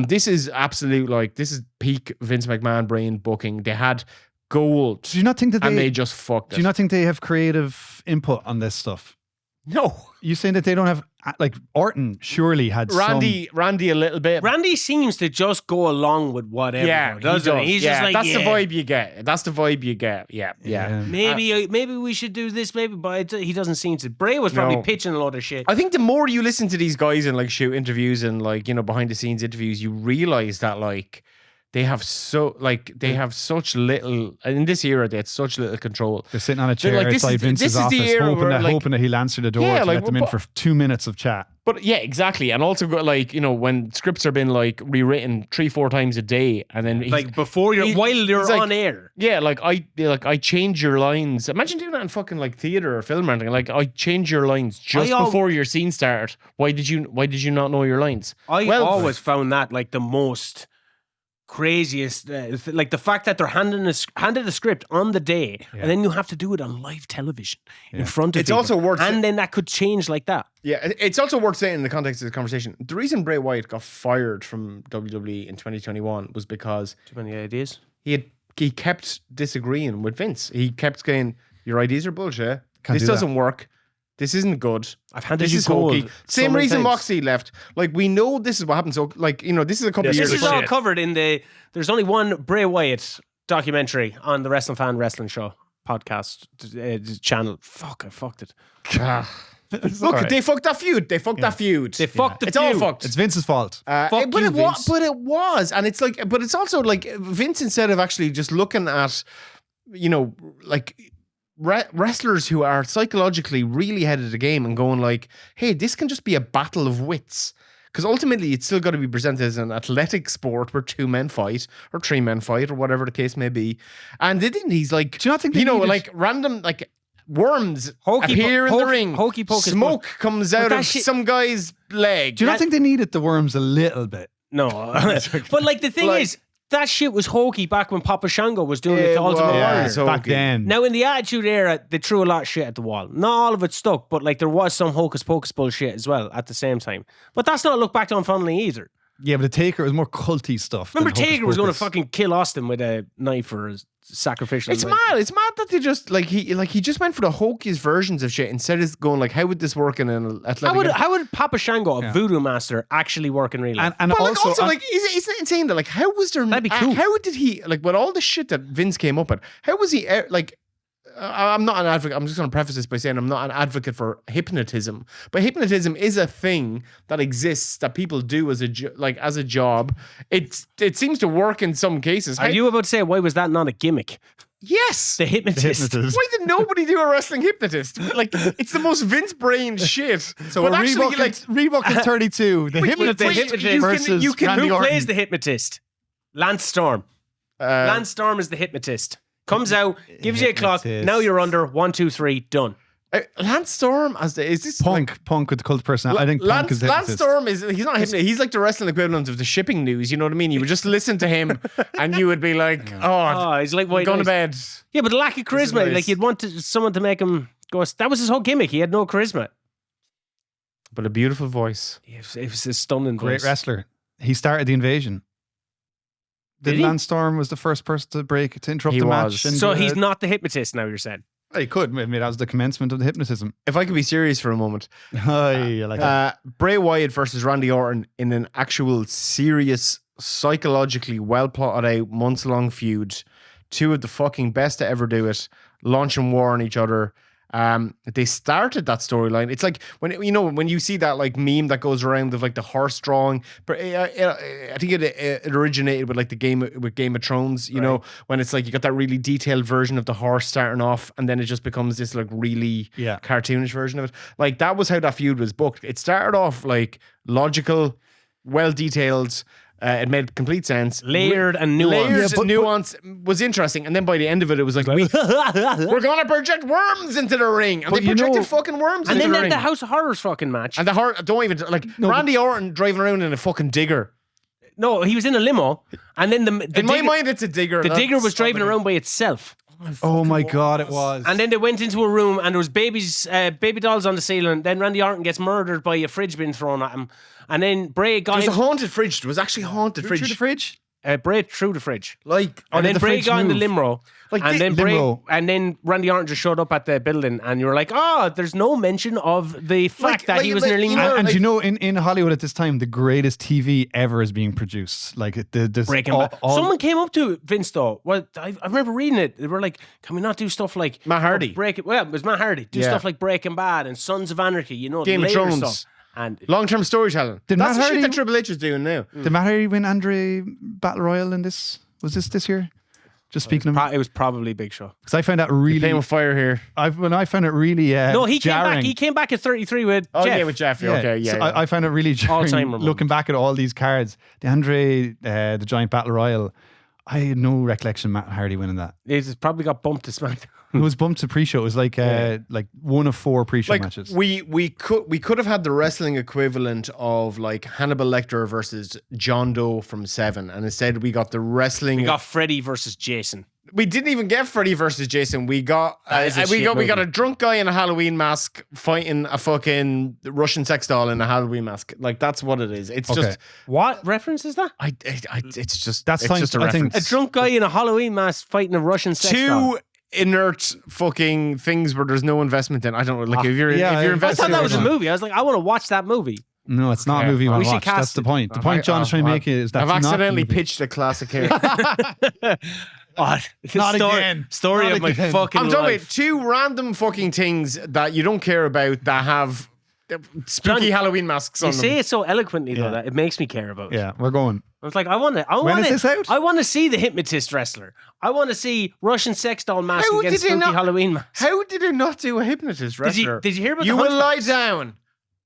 This is absolute, this is peak Vince McMahon brain booking. They had gold. Do you not think that they just fucked it? Do you not think they have creative input on this stuff? No. You saying that they don't have, like, Orton surely had Randy a little bit. Randy seems to just go along with whatever. Yeah, doesn't he? He's just like, that's the vibe you get. That's the vibe you get. Yeah. Maybe we should do this. Maybe, but he doesn't seem to. Bray was probably pitching a lot of shit. I think the more you listen to these guys in like shoot interviews and like behind the scenes interviews, you realize that like they have such little in this era. They had such little control. They're sitting on a chair outside Vince's office, hoping that he'll answer the door to let them in for 2 minutes of chat. But yeah, exactly. And also when scripts are being like rewritten 3-4 times a day, and then while you're on air. Yeah, I change your lines. Imagine doing that in fucking like theater or film or anything. Like, I change your lines just before your scene started. Why did you not know your lines? I always found that like the most craziest, like the fact that they're handed a script on the day, and then you have to do it on live television in front of it's people. Also worth and then that could change like that. Yeah, it's also worth saying in the context of this conversation, the reason Bray Wyatt got fired from WWE in 2021 was because too many ideas. He kept disagreeing with Vince. He kept saying, "Your ideas are bullshit. This doesn't work. This isn't good. I've handed you gold." Same reason Moxley left. Like, we know this is what happened. So, this is a couple of years. This is all covered in there's only one Bray Wyatt documentary on the Wrestling Fan Wrestling Show podcast channel. Fuck, I fucked it. Look, they fucked that feud. They fucked that feud. They fucked the feud. It's all fucked. It's Vince's fault. Vince. But it was. And it's like, but it's also like Vince, instead of actually just looking at, wrestlers who are psychologically really ahead of the game and going like, hey, this can just be a battle of wits. Because ultimately, it's still got to be presented as an athletic sport where 2 men fight or 3 men fight or whatever the case may be. And he's like, do you not think random worms appear in the ring. Hokey pokey. Smoke comes out of some guy's leg. Do you not think they needed the worms a little bit? No. But like the thing is, that shit was hokey back when Papa Shango was doing it to Ultimate Warrior. So back then. Now, in the Attitude Era, they threw a lot of shit at the wall. Not all of it stuck, but like there was some hocus pocus bullshit as well at the same time. But that's not looked back on fondly either. Yeah, but the Taker was more culty stuff. Remember, Taker was going to fucking kill Austin with a knife or a sacrificial. It's mad. It's mad that they just he just went for the hokiest versions of shit instead of going like, how would this work in an athletic? How would Papa Shango, a voodoo master, actually work in real life? And also isn't it insane that how was there? That'd be cool. How did he with all the shit that Vince came up with? How was he I'm not an advocate. I'm just going to preface this by saying I'm not an advocate for hypnotism, but hypnotism is a thing that exists that people do as a job. It seems to work in some cases. Are you about to say why was that not a gimmick? Yes, the hypnotist. Why did nobody do a wrestling hypnotist? Like, it's the most Vince brain shit. So but actually, Reebok in 32, the hypnotist versus who plays Orton. The hypnotist? Lance Storm. Lance Storm is the hypnotist. Comes out, gives you a clock. Now you're under 1, 2, 3, done. Lance Storm is this Punk with the cult personality? I think Punk is the Lance Storm he's not hypnotist. He's like the wrestling equivalent of the shipping news. You know what I mean? You would just listen to him, and you would be like, he's like going to bed. Yeah, but the lack of charisma, nice. Like you'd want someone to make him go. That was his whole gimmick. He had no charisma, but a beautiful voice. It was a stunning great voice. Wrestler. He started the invasion. Lance Storm was the first person to interrupt the match. And so he's not the hypnotist now, you're saying? He could. I mean, that was the commencement of the hypnotism. If I could be serious for a moment. I like that. Bray Wyatt versus Randy Orton in an actual serious psychologically well plotted out, months long feud. Two of the fucking best to ever do it, launching war on each other. They started that storyline. It's like when you see that like meme that goes around of like the horse drawing. But I think it originated with like the Game of Thrones. You know, when it's like you got that really detailed version of the horse starting off, and then it just becomes this like really cartoonish version of it. Like that was how that feud was booked. It started off like logical, well detailed. It made complete sense. Layered and nuanced. Nuance was interesting. And then by the end of it, it was like, we're going to project worms into the ring. And they projected fucking worms into the ring. And then the House of Horrors fucking match. And Randy Orton driving around in a fucking digger. No, he was in a limo. And then in my mind, it's a digger. The digger was driving around by itself. Oh my God, it was. And then they went into a room and there was baby dolls on the ceiling. Then Randy Orton gets murdered by a fridge being thrown at him. And then Bray got There was a haunted fridge. There was actually a haunted fridge. Through the fridge? Bray through the fridge. And then Bray got in the limo. Limo. And then Randy Orton just showed up at the building and you were like, there's no mention of the fact that he was nearly murdered. And in Hollywood at this time, the greatest TV ever is being produced. Like Breaking Bad. Someone came up to Vince though. Well, I remember reading it. They were like, can we not do stuff like Matt Hardy? It was Matt Hardy. Do stuff like Breaking Bad and Sons of Anarchy, Game of Thrones stuff. And long-term storytelling. That's the shit that Triple H is doing now. Did Matt Hardy win Andre Battle Royal in this? Was this year? Just speaking of... It was probably Big Show. Because I found that really... Playing with fire here. I found it really No, he jarring. came back at 33 with Jeff. Yeah, with Jeff. Okay, yeah. So I found it really jarring looking back at all these cards. The Andre, the Giant Battle Royal, I had no recollection of Matt Hardy winning that. He's probably got bumped to SmackDown. It was bumped to pre-show. It was like one of 4 pre-show matches. We could have had the wrestling equivalent of like Hannibal Lecter versus John Doe from Seven, and instead we got the wrestling. We got Freddy versus Jason. We didn't even get Freddy versus Jason. We got we got a drunk guy in a Halloween mask fighting a fucking Russian sex doll in a Halloween mask. Like that's what it is. It's just what reference is that? It's just that's just a reference. A drunk guy in a Halloween mask fighting a Russian sex doll. Inert fucking things where there's no investment in. I don't know. Like if you're investing, I thought that was a movie. I was like, I want to watch that movie. No, it's not a movie you want to watch. That's the point. The point John is trying to make is that I've accidentally pitched a classic here. Not again. Story Not of my again. fucking I'm talking life. about 2 random fucking things that you don't care about that have spooky Halloween masks on You them. say it so eloquently though that it makes me care about it. Yeah, we're going. I was like, I want When is this out? I want to see the hypnotist wrestler. I want to see Russian sex doll mask against spooky Halloween mask. How did it not do a hypnotist wrestler? Did you hear about You the will lie hunchbacks? down.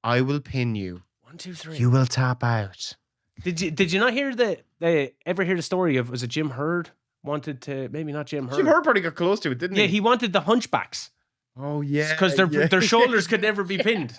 I will pin you. 1, 2, 3. You will tap out. Did you not hear ever hear the story of, was it Jim Hurd wanted to, maybe not Jim Hurd. Jim Hurd probably got close to it, didn't he? Yeah, he wanted the hunchbacks. Oh yeah. Because their shoulders could never be pinned.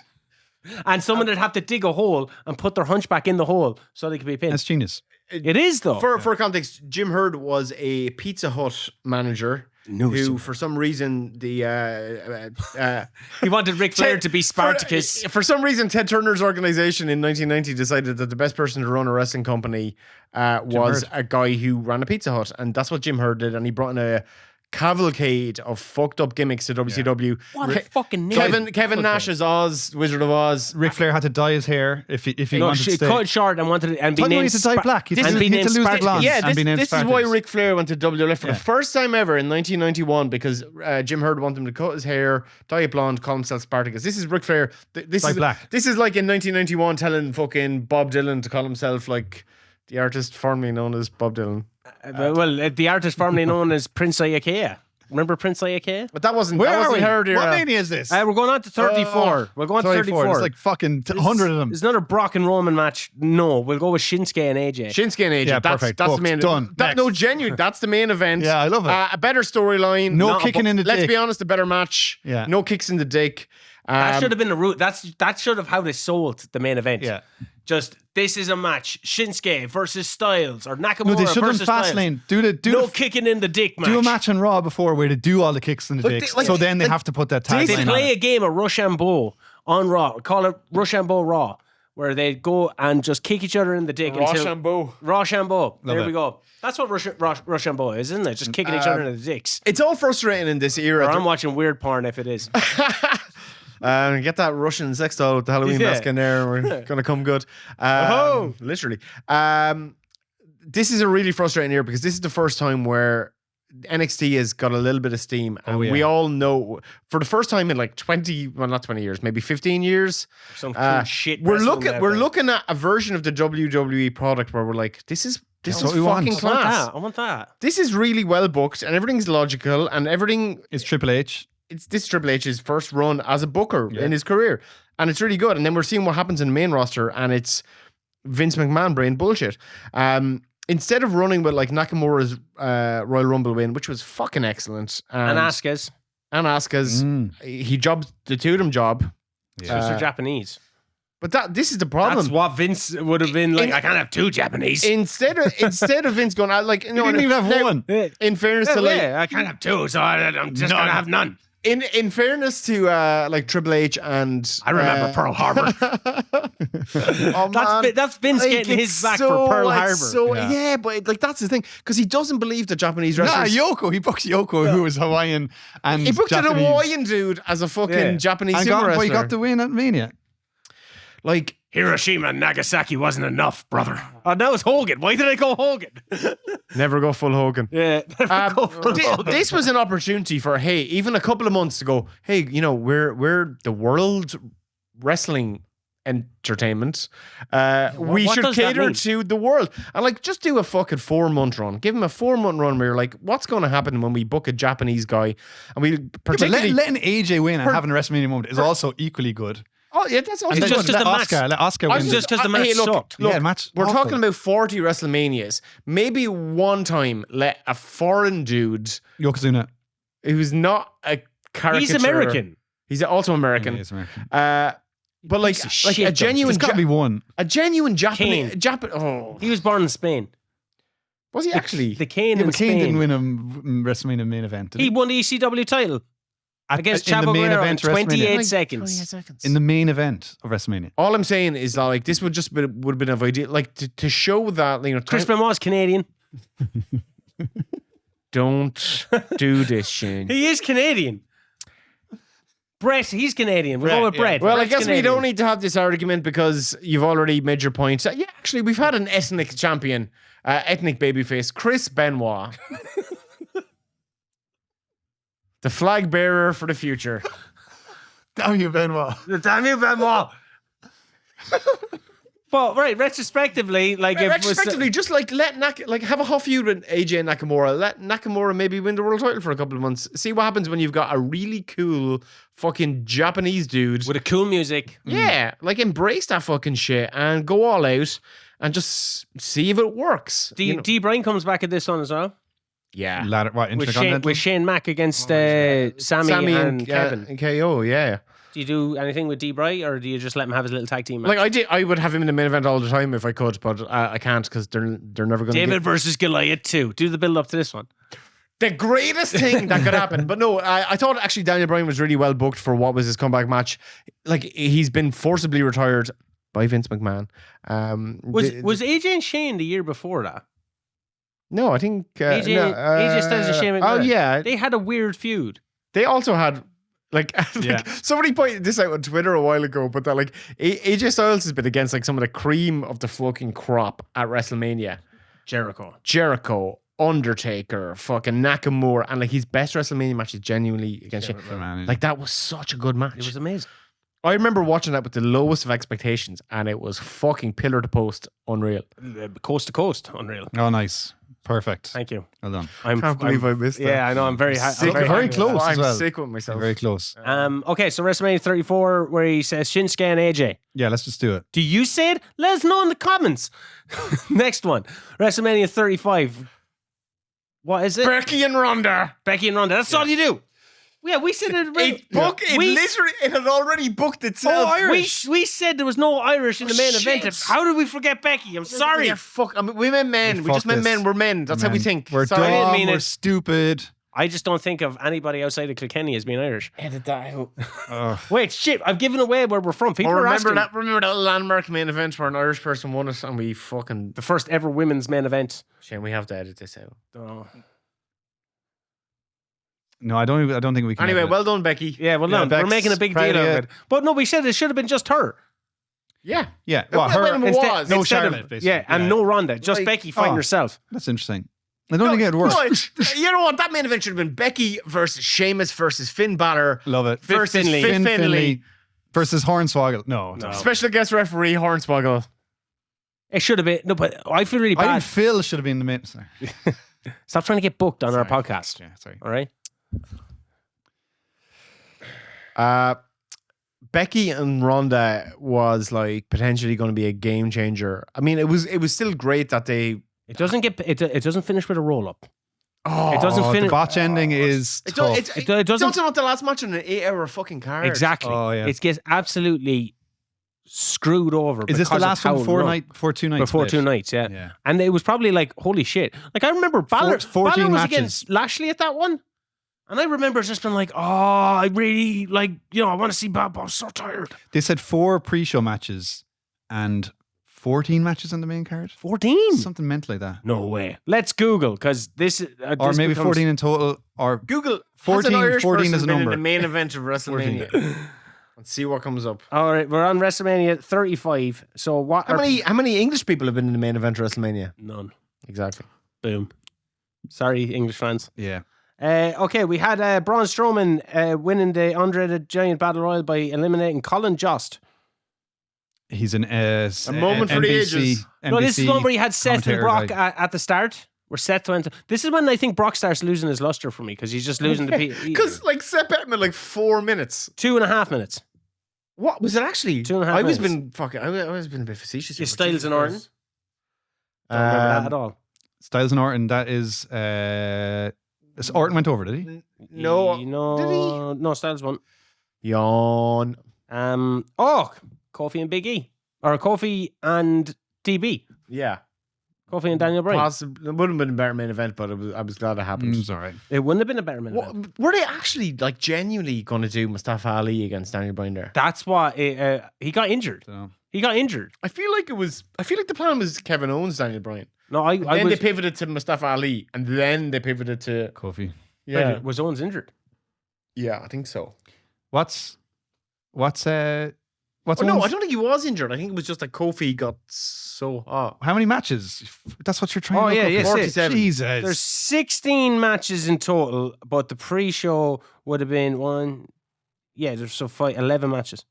And someone would have to dig a hole and put their hunchback in the hole so they could be pinned. That's genius. It is though. For context, Jim Hurd was a Pizza Hut manager who, for some reason, he wanted Ric Flair to be Spartacus. For some reason, Ted Turner's organization in 1990 decided that the best person to run a wrestling company was a guy who ran a Pizza Hut, and that's what Jim Hurd did. And he brought in a cavalcade of fucked up gimmicks to WCW. What a fucking name. Kevin Nash as Oz, Wizard of Oz. Ric Flair had to dye his hair if he wanted to stay. Cut it short and wanted it and be He named had to dye black. He had to lose the blonde. Yeah, and be named this is why Spartacus. Ric Flair went to WWF for the first time ever in 1991 because Jim Hurd wanted him to cut his hair, dye it blonde, call himself Spartacus. This is Ric Flair. This is black. This is like in 1991 telling fucking Bob Dylan to call himself like the artist formerly known as Bob Dylan. The artist formerly known as Prince Iakea. Remember Prince Iakea? But that wasn't. Where that are wasn't we? Hurd era. What mania is this? We're going on to 34. We're going to 34. There's like fucking 100 of them. There's another Brock and Roman match. No, we'll go with Shinsuke and AJ. Shinsuke and AJ. Yeah, that's perfect. the Booked. main. Done. No, genuine. That's the main event. Yeah, I love it. A better storyline. No kicking in the Let's dick. be honest, a better match. Yeah. No kicks in the dick. That should have been the route. That should have how they sold the main event. Yeah. Just this is a match: Shinsuke versus Styles or Nakamura No, they should have versus done Styles. Fastlane. No kicking in the dick match. Do a match on Raw before where they do all the kicks in the dicks. So then they have to put that They tagline on play it. a game of Rochambeau on Raw. Call it Rochambeau Raw, where they go and just kick each other in the dick. Rochambeau. Rochambeau. There it. we go. That's what Rochambeau is, isn't it? Just kicking each other in the dicks. It's all frustrating in this era. Or I'm watching weird porn if it is. Get that Russian sex doll with the Halloween mask in there. We're gonna come good. Literally. this is a really frustrating year because this is the first time where NXT has got a little bit of steam, and we all know for the first time in like 20, well, not 20 years, maybe 15 years, some cool shit. We're looking at a version of the WWE product where we're like, this is fucking class. I want that. This is really well booked, and everything's logical, and everything. It's Triple H. This Triple H's first run as a booker in his career, and it's really good. And then we're seeing what happens in the main roster, and it's Vince McMahon brain bullshit. Instead of running with like Nakamura's Royal Rumble win, which was fucking excellent, and Asuka's, the two of them job. Those are Japanese. But this is the problem. That's what Vince would have been like. I can't have two Japanese. Instead of Vince going, like, you know, he didn't even have one. In fairness to like, I can't have two, so I'm just gonna have none. In fairness to like Triple H and I remember Pearl Harbor. That's Vince getting his back for Pearl Harbor. But like that's the thing because he doesn't believe that Japanese wrestlers. Yoko. He booked Yoko, who was Hawaiian, and he booked Japanese. an Hawaiian dude as a fucking Japanese sumo wrestler. But he got the win at Mania. Like Hiroshima and Nagasaki wasn't enough, brother. Oh, that was Hogan. Why did I go Hogan? Never go full Hogan. Yeah. This was an opportunity for, hey, even a couple of months to go, hey, you know, we're the world wrestling entertainment. We should cater to the world. And like, just do a fucking 4-month run. Give him a 4-month run where you're like, what's going to happen when we book a Japanese guy? And we particularly letting AJ win and having a WrestleMania moment is also equally good. Oh yeah, that's also just because the match. Let Oscar win. Just because the match sucked. Look, yeah, match. We're talking about 40 WrestleManias. Maybe one time let a foreign dude, Yokozuna, who's not a caricature. He's American. He's also American. He is American. But like a genuine, there's got to be one. A genuine Japanese. He was born in Spain. Was he actually? The Kane in Kane Spain. didn't win a WrestleMania main event. He won the ECW title. Against in the Chavo main Guerrero event in of 28 WrestleMania. seconds. In the main event of WrestleMania. All I'm saying is that like this would have been an idea, like to show that, you know, Chris Benoit's Canadian. Don't do this, Shane. He is Canadian. Brett, he's Canadian. We'll go with Brett. Well, Brett's I guess Canadian. we don't need to have this argument because you've already made your point. Yeah, actually, we've had an ethnic champion, ethnic babyface, Chris Benoit. The flag bearer for the future. Damn you, Benoit. Damn you, Benoit. But retrospectively, like just like have a hot feud with AJ and Nakamura. Let Nakamura maybe win the world title for a couple of months. See what happens when you've got a really cool fucking Japanese dude with a cool music. Yeah, like embrace that fucking shit and go all out and just see if it works. D. Bryan comes back at this one as well. Yeah, with Shane Mack against Sammy and Kevin and KO. Yeah. Do you do anything with D. Bry, or do you just let him have his little tag team match? Like I would have him in the main event all the time if I could, but I can't because they're never going to. David versus Goliath 2. Do the build up to this one. The greatest thing that could happen, but no, I thought actually Daniel Bryan was really well booked for what was his comeback match. Like he's been forcibly retired by Vince McMahon. Was AJ and Shane the year before that? No, I think AJ Styles and Shane McMahon. Oh yeah, they had a weird feud. They also had somebody pointed this out on Twitter a while ago, but that like AJ Styles has been against like some of the cream of the fucking crop at WrestleMania. Jericho, Undertaker, fucking Nakamura, and like his best WrestleMania match is genuinely against Shane. Like that was such a good match. It was amazing. I remember watching that with the lowest of expectations, and it was fucking pillar to post, unreal, coast to coast, unreal. Oh, nice. Perfect. Thank you. Well done. I can't believe I missed that. Yeah, I know. I'm very happy. Very close. I'm as well. sick with myself. Very close. Okay, so WrestleMania 34, where he says Shinsuke and AJ. Yeah, let's just do it. Do you say it? Let us know in the comments. Next one, WrestleMania 35. What is it? Becky and Ronda. That's all you do. Yeah, we said it. It had already booked itself. Oh, Irish. We said there was no Irish in the main event. How did we forget Becky? I'm sorry. Yeah, fuck. I mean, we meant men. We just meant men. We're men. That's how we think. We're sorry. dumb. We're stupid. I just don't think of anybody outside of Kilkenny as being Irish. Edit that out. Wait, shit! I've given away where we're from. People are asking. Remember that landmark main event where an Irish person won it, and we fucking the first ever women's main event. Shane, we have to edit this out. Oh. No, I don't think we can. Anyway, well done, Becky. Yeah, well done. We're making a big deal of it. But no, we said it should have been just her. Yeah. Yeah. Well, Well, it was. no Instead of- Charlotte, basically. Yeah, and no Ronda. Just Like- Becky fighting Oh. herself. That's interesting. I don't think it would work. No, you know what? That main event should have been Becky versus Sheamus versus Finn Balor Love it. versus Finlay. Finn Finn Finlay. versus Hornswoggle. No. Special guest referee Hornswoggle. It should have been. No, but I feel really I bad. think Phil should have been the main. Sorry. Stop trying to get booked on our podcast. Yeah, sorry. All right. Becky and Ronda was like potentially going to be a game changer. I mean, it was still great that they. It doesn't get. It doesn't finish with a roll up. Oh, It doesn't The finish. botch ending is It, tough. it doesn't- not the last match on an 8-hour fucking card. Exactly. Oh, yeah. It gets absolutely screwed over. Is this the because of last how one before long- before 2 nights? Before split? 2 nights, yeah. Yeah. And it was probably like, holy shit. Like, I remember Balor, 14 Balor was matches. against Lashley at that one. And I remember just being like, oh, I really, like, I want to see Bob. I'm so tired. They said 4 pre-show matches and 14 matches on the main card. 14? Something mental like that. No way. Let's Google, because this Or maybe 14 in total. Or Google 14 has an Irish 14 person is a been number. in the main event of WrestleMania. Let's see what comes up. All right, we're on WrestleMania 35. So what How many English people have been in the main event of WrestleMania? None. Exactly. Boom. Sorry, English fans. yeah. Okay, we had Braun Strowman winning the Andre the Giant Battle Royal by eliminating Colin Jost. He's an A moment for the ages. No, this is NBC one where he had Seth and commentator Brock guy. at the start. Where Seth went. This is when I think Brock starts losing his luster for me because he's just losing the Because like Seth Bettman, like 4 minutes. 2.5 minutes. What was it actually? 2.5 I was minutes. been fucking. I was been a bit facetious. Is here, but Styles Jesus and Orton? Christ. Don't remember that at all. Styles and Orton. That is. Orton went over, did he? No. Did he? No, Styles won. Yawn. Kofi and Big E. Or Kofi and DB. Yeah. Kofi and Daniel Bryan. Possibly. It wouldn't have been a better main event, but I was glad it happened. It's all right. It wouldn't have been a better minute. Were they actually like genuinely going to do Mustafa Ali against Daniel Bryan there? That's what he got injured. So. He got injured. I feel like the plan was Kevin Owens, Daniel Bryan. No, I Then was. they pivoted to Mustafa Ali, and then they pivoted to Kofi. Was Owens injured? Yeah, I think so. What's Oh, no, Owens- I don't think he was injured. I think it was just that Kofi got so hot. How many matches? That's what you're trying Oh, to look yeah, up. yes, for. yes. 47. Jesus. There's 16 matches in total, but the pre-show would have been one. Yeah, there's 11 matches.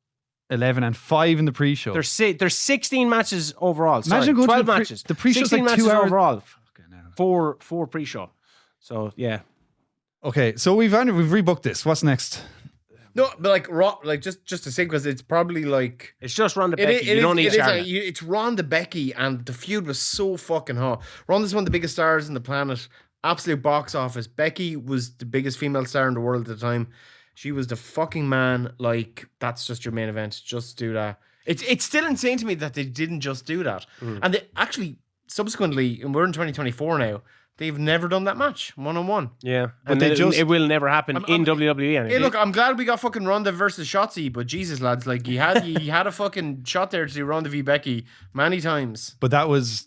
11 and 5 in the pre-show. There's 16 matches overall. Sorry, Imagine going to 12 the pre- matches. the pre-show's 16 like 2 matches hours. overall. Fucking hell. Four pre-show. So yeah, Okay, so we've rebooked this. What's next? No, but like just to say, because it's probably like it's just Ronda it Becky. is, You don't need Charlotte. it's Ronda Becky, and the feud was so fucking hot. Ronda's one of the biggest stars on the planet. Absolute box office. Becky was the biggest female star in the world at the time. She was the fucking man. Like, that's just your main event. Just do that. It's still insane to me that they didn't just do that. And they actually subsequently, and we're in 2024 now, they've never done that match 1-on-1. Yeah, But and they it will never happen in WWE. Anyway. Hey, look, I'm glad we got fucking Ronda versus Shotzi, but Jesus, lads, like you had a fucking shot there to do Ronda v Becky many times. But that was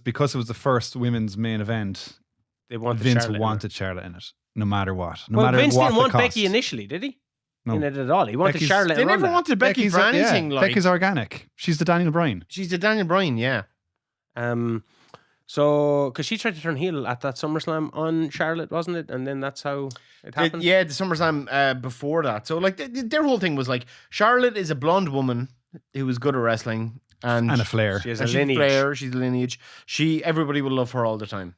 because it was the first women's main event. They wanted Vince Charlotte in wanted Charlotte in it, no matter what. No Well, matter Vince what didn't the want cost. Becky initially, did he? No. In it at all. He wanted Becky's- Charlotte. They and never Ronda. wanted Becky for anything. Yeah, Like Becky's organic. She's the Daniel Bryan. she's the Daniel Bryan, yeah. So, because she tried to turn heel at that SummerSlam on Charlotte, wasn't it? And then that's how it happened. Yeah, the SummerSlam before that. So like their whole thing was like Charlotte is a blonde woman who was good at wrestling and And a flair. She has and a she's lineage. Flair, she's a lineage. Everybody will love her all the time.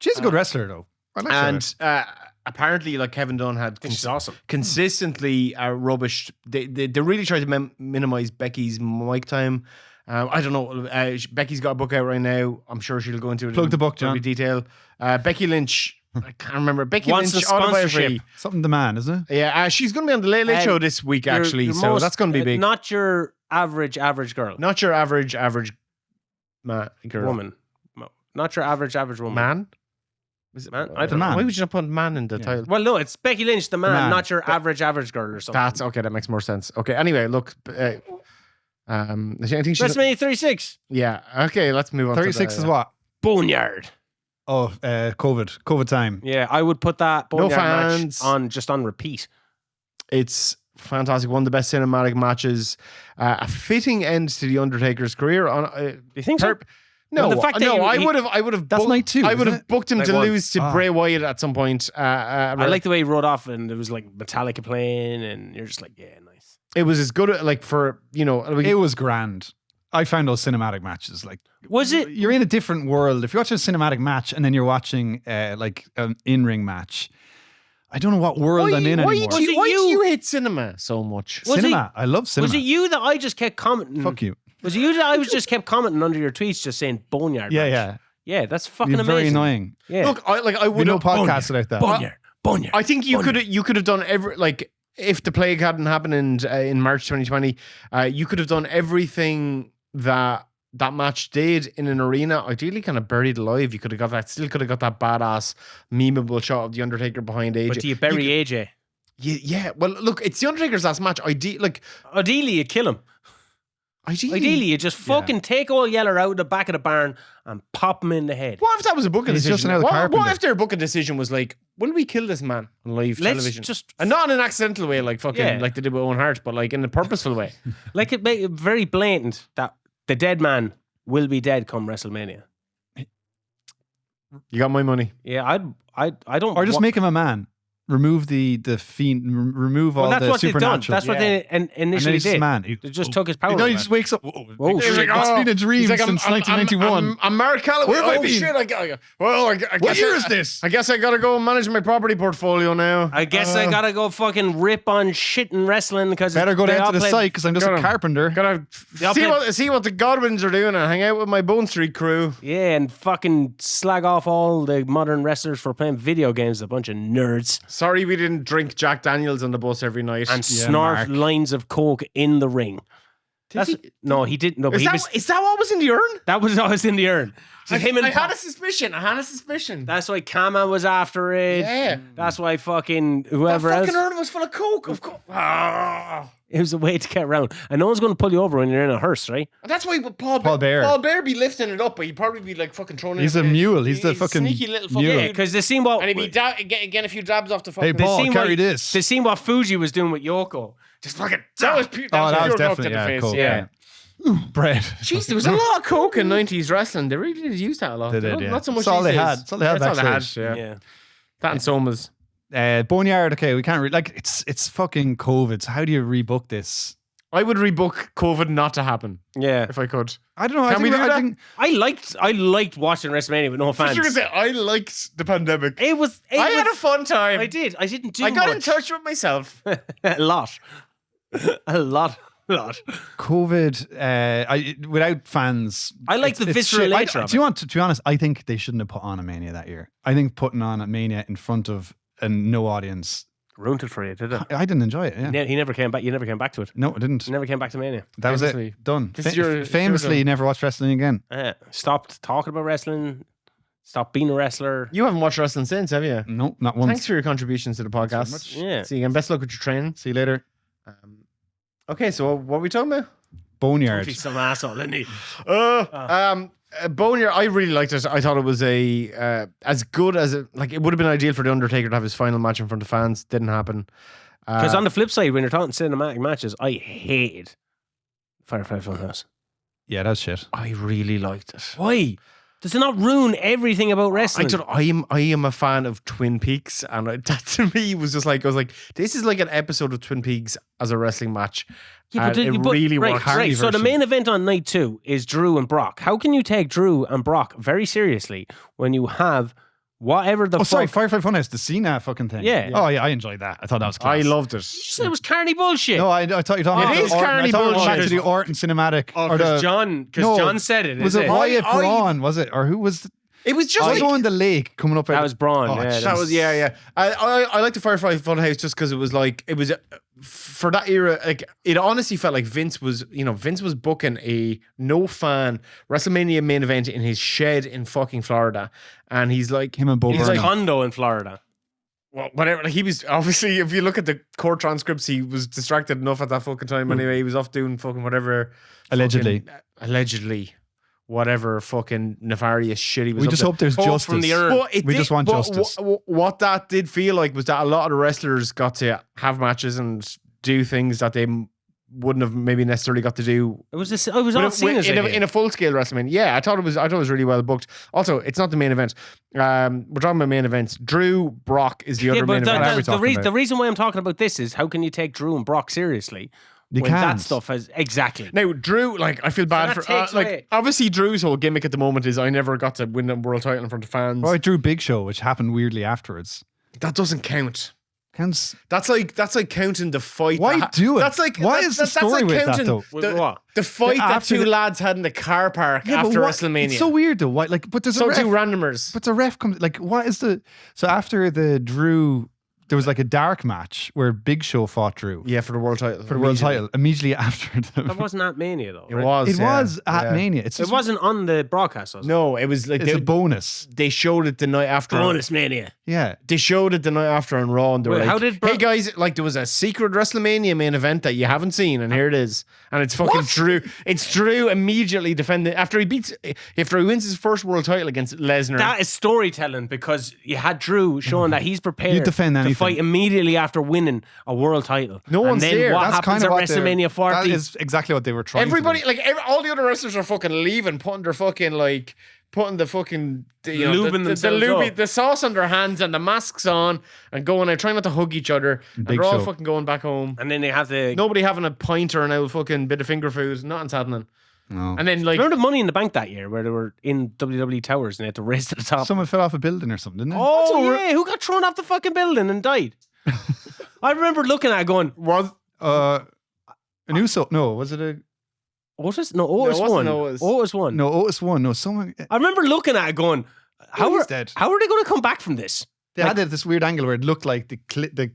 She's a good wrestler, though. I like Charlotte. And apparently, like Kevin Dunn had She's awesome. consistently rubbished. They really tried to minimize Becky's mic time. I don't know. Becky's got a book out right now. I'm sure she'll go into it. Plug in the book, every John. detail. Becky Lynch. I can't remember. Becky Wants Lynch a sponsorship. autobiography. Something the man, isn't it? Yeah, she's going to be on the Late Late Show this week, actually. Your So most- that's going to be big. Not your average girl. Not your average girl. Woman. No. Not your average woman. Man? Is it Man? I The don't know. man. Why would you not put man in the Yeah. title? Well, no, it's Becky Lynch, the man, man. not your average girl or something. That's okay. That makes more sense. Okay. Anyway, look. I think she's. WrestleMania 36. Yeah. Okay. Let's move on. 36 to is what? Boneyard. Oh, COVID time. Yeah, I would put that Boneyard match fans. on repeat. It's fantastic. One of the best cinematic matches. A fitting end to the Undertaker's career. Do you think so? No, Well, the fact that I would have. That's night 2. I would isn't have it? booked him Night to 1. lose to Bray Wyatt at some point. I like the way he rode off, and there was like Metallica playing, and you're just like, yeah, nice. It was as good like for It was grand. I found those cinematic matches like. Was it? You're in a different world. If you're watching a cinematic match and then you're watching like an in-ring match, I don't know what world I'm in why anymore. do you hate cinema so much? Cinema. I love cinema. Was it you that I just kept commenting? Fuck you. Was it you that I was just kept commenting under your tweets, just saying boneyard? Yeah, match? yeah. Yeah, that's fucking You're very amazing. annoying. Yeah. Look, I We would know have podcasts about that. Boneyard. I think you could have done if the plague hadn't happened in March 2020, you could have done everything that match did in an arena. Ideally, kind of buried alive. You could have got that. Still could have got that badass memeable shot of the Undertaker behind AJ. But do you bury AJ? Yeah. Well, look, it's the Undertaker's last match. Ideally, you kill him. Ideally, you just fucking take old Yeller out of the back of the barn and pop him in the head. What if that was a booking He's decision? just another What carpenter. if their booking decision was like, will we kill this man on live Let's television? just And not in an accidental way, like fucking Yeah. like they did with Owen Hart, but like in a purposeful way. like it make it very blatant that the dead man will be dead come WrestleMania. You got my money. Yeah, I don't. Or just make him a man. Remove the fiend. Remove all that's the what they've done. supernatural. That's what they and then initially he's just a did. man. They just took his power. No, he away. just wakes up. Oh, it's shit. been a dream He's like, since 1991. I'm Mark Calloway. Where have I Oh been? shit! I guess What year is this? I guess I gotta go manage my property portfolio now. I guess I gotta go fucking rip on shit and wrestling because Better go they down all to the play- site because I'm just Got a him. carpenter. Gotta They all see what the Godwins are doing and hang out with my Bone Street crew. Yeah, and fucking slag off all the modern wrestlers for playing video games. A bunch of nerds. Sorry, we didn't drink Jack Daniels on the bus every night. And snort Mark. lines of coke in the ring. No, he didn't. No, but Is that what was in the urn? that was always in the urn. So him and I had a suspicion. that's why Kama was after it. Yeah. That's why fucking That whoever else. fucking urn was full of coke. Of course. It was a way to get around. And no one's going to pull you over when you're in a hearse, right? That's why Paul Bear. Paul Bear be lifting it up, but he'd probably be like fucking throwing it. He's in a the- mule. He's the fucking sneaky little fucking mule. Yeah, because they seen what And he'd be getting a few dabs off the Hey, fucking. Paul, seen carry what- this. They seen what Fuji was doing with Yoko. Just fucking That was Oh, pure that was coke definitely to the face. coke, Yeah. Bread. Jeez, there was a lot of coke in 90s wrestling. They really did use that a lot. They did, yeah. Not so much. That's all these they days. had. That's all they had That's all backstage. yeah. Yeah. That and Somas. Boneyard. Okay, we can't. It's fucking COVID. So how do you rebook this? I would rebook COVID not to happen Yeah. if I could. I don't know. Can we do that? I liked watching WrestleMania with no I fans. was gonna say I liked the pandemic. It was. I had a fun time. I did. I didn't do I got in much. touch with myself. a lot. a lot. COVID. Without fans, I like the visceral shit. nature of Do you want to be honest? I think they shouldn't have put on a Mania that year. I think putting on a Mania in front of no audience. Ruined it for you, did it? I didn't enjoy it. Yeah. He never came back. You never came back to it. No, I didn't. You never came back to Mania. That was Famously. it. Done. This is your- Famously, never watched wrestling again. Stopped talking about wrestling. Stopped being a wrestler. You haven't watched wrestling since, have you? No, not once. Thanks for your contributions to the podcast. much. Yeah. See you again. Best luck with your training. See you later. Okay, so what are we talking about? Boneyard. He's some asshole, isn't he? Boneyard, I really liked it. I thought it was as good as it would have been ideal for the Undertaker to have his final match in front of fans. Didn't happen. Because on the flip side, when you're talking cinematic matches, I hated Firefly Funhouse. Yeah, that's shit. I really liked it. Why? Does it not ruin everything about wrestling? I am a fan of Twin Peaks, and that to me was just like I was like, this is like an episode of Twin Peaks as a wrestling match. Yeah, And it really right, works. right. So the version. main event on night 2 is Drew and Brock. How can you take Drew and Brock very seriously when you have whatever the Oh, sorry, fuck? Firefly Funhouse, the Cena fucking thing. Yeah. Oh, yeah, I enjoyed that. I thought that was class. I loved it. You said it was carny bullshit. No, I thought you were talking about It is the Orton. carny I thought you were bullshit. back to the Orton cinematic. Oh, or because the, John said it. was is it it? Wyatt I- Braun, was it? Or who was... It was just I was like, on the lake coming up. That was Braun. Oh, yeah, that was yeah. I like the Firefly Funhouse just because it was for that era. Like it honestly felt like Vince was booking a no fan WrestleMania main event in his shed in fucking Florida, and he's like Him and Bo He's Burnham. like condo in Florida. well, whatever. Like he was obviously, if you look at the court transcripts, he was distracted enough at that fucking time. Anyway, he was off doing fucking whatever. Allegedly. Whatever fucking nefarious shit he was. We up just to. hope there's Hope justice. from the urn. But We just want justice. What that did feel like was that a lot of the wrestlers got to have matches and do things that they wouldn't have maybe necessarily got to do. It was this. I was all seen as in a full scale WrestleMania. Yeah, I thought it was really well booked. Also, it's not the main event. We're talking about main events. Drew Brock is the other main event. The reason why I'm talking about this is how can you take Drew and Brock seriously? You when can't. that stuff has exactly. Now, Drew, like, I feel bad that for takes away. obviously Drew's whole gimmick at the moment is I never got to win the world title in front of fans. Well, I drew Big Show, which happened weirdly afterwards. That doesn't count. Counts. That's like counting the fight. Why do it? That's like why is the story with that though? The fight that after two lads had in the car park Yeah, but after what- WrestleMania. It's so weird though. Why? Like, but there's So a ref. two randomers. But the ref comes. Like, what is the? So after the Drew, there was like a dark match where Big Show fought Drew Yeah, for the world title. for the world title immediately after That the. wasn't at Mania though. It right? was. It was at yeah. Mania. It's It just, wasn't on the broadcast. Was it? No, it was like It's a bonus. they showed it the night after. Bonus Mania. Yeah. They showed it the night after on Raw, and they were Wait, like, how did "Hey guys, like there was a secret WrestleMania main event that you haven't seen, and here it is." And it's fucking Drew. It's Drew immediately defending after he wins his first world title against Lesnar. That is storytelling because you had Drew showing that he's prepared You defend to anything. fight immediately after winning a world title. No and one's then there. what That's happens kind of at what WrestleMania 40? That is exactly what they were trying. Everybody, to do. like all the other wrestlers are fucking leaving, putting the fucking Lubing themselves up. the sauce on their hands and the masks on and going out, trying not to hug each other. And Big they're all Show. fucking going back home. And then they have the. Nobody having a pint or an old fucking bit of finger food. Nothing's happening. No. And then like Remember the Money in the Bank that year where they were in WWE Towers and they had to race to the top? Someone fell off a building or something, didn't they? Oh, yeah. Who got thrown off the fucking building and died? I remember looking at it going, was An Uso. No, was it a? Otis? No, Otis it wasn't won. Otis. Otis won. No, Otis won. No, someone. I remember looking at it going, how Otis are, dead. how are they going to come back from this? They had this weird angle where it looked like the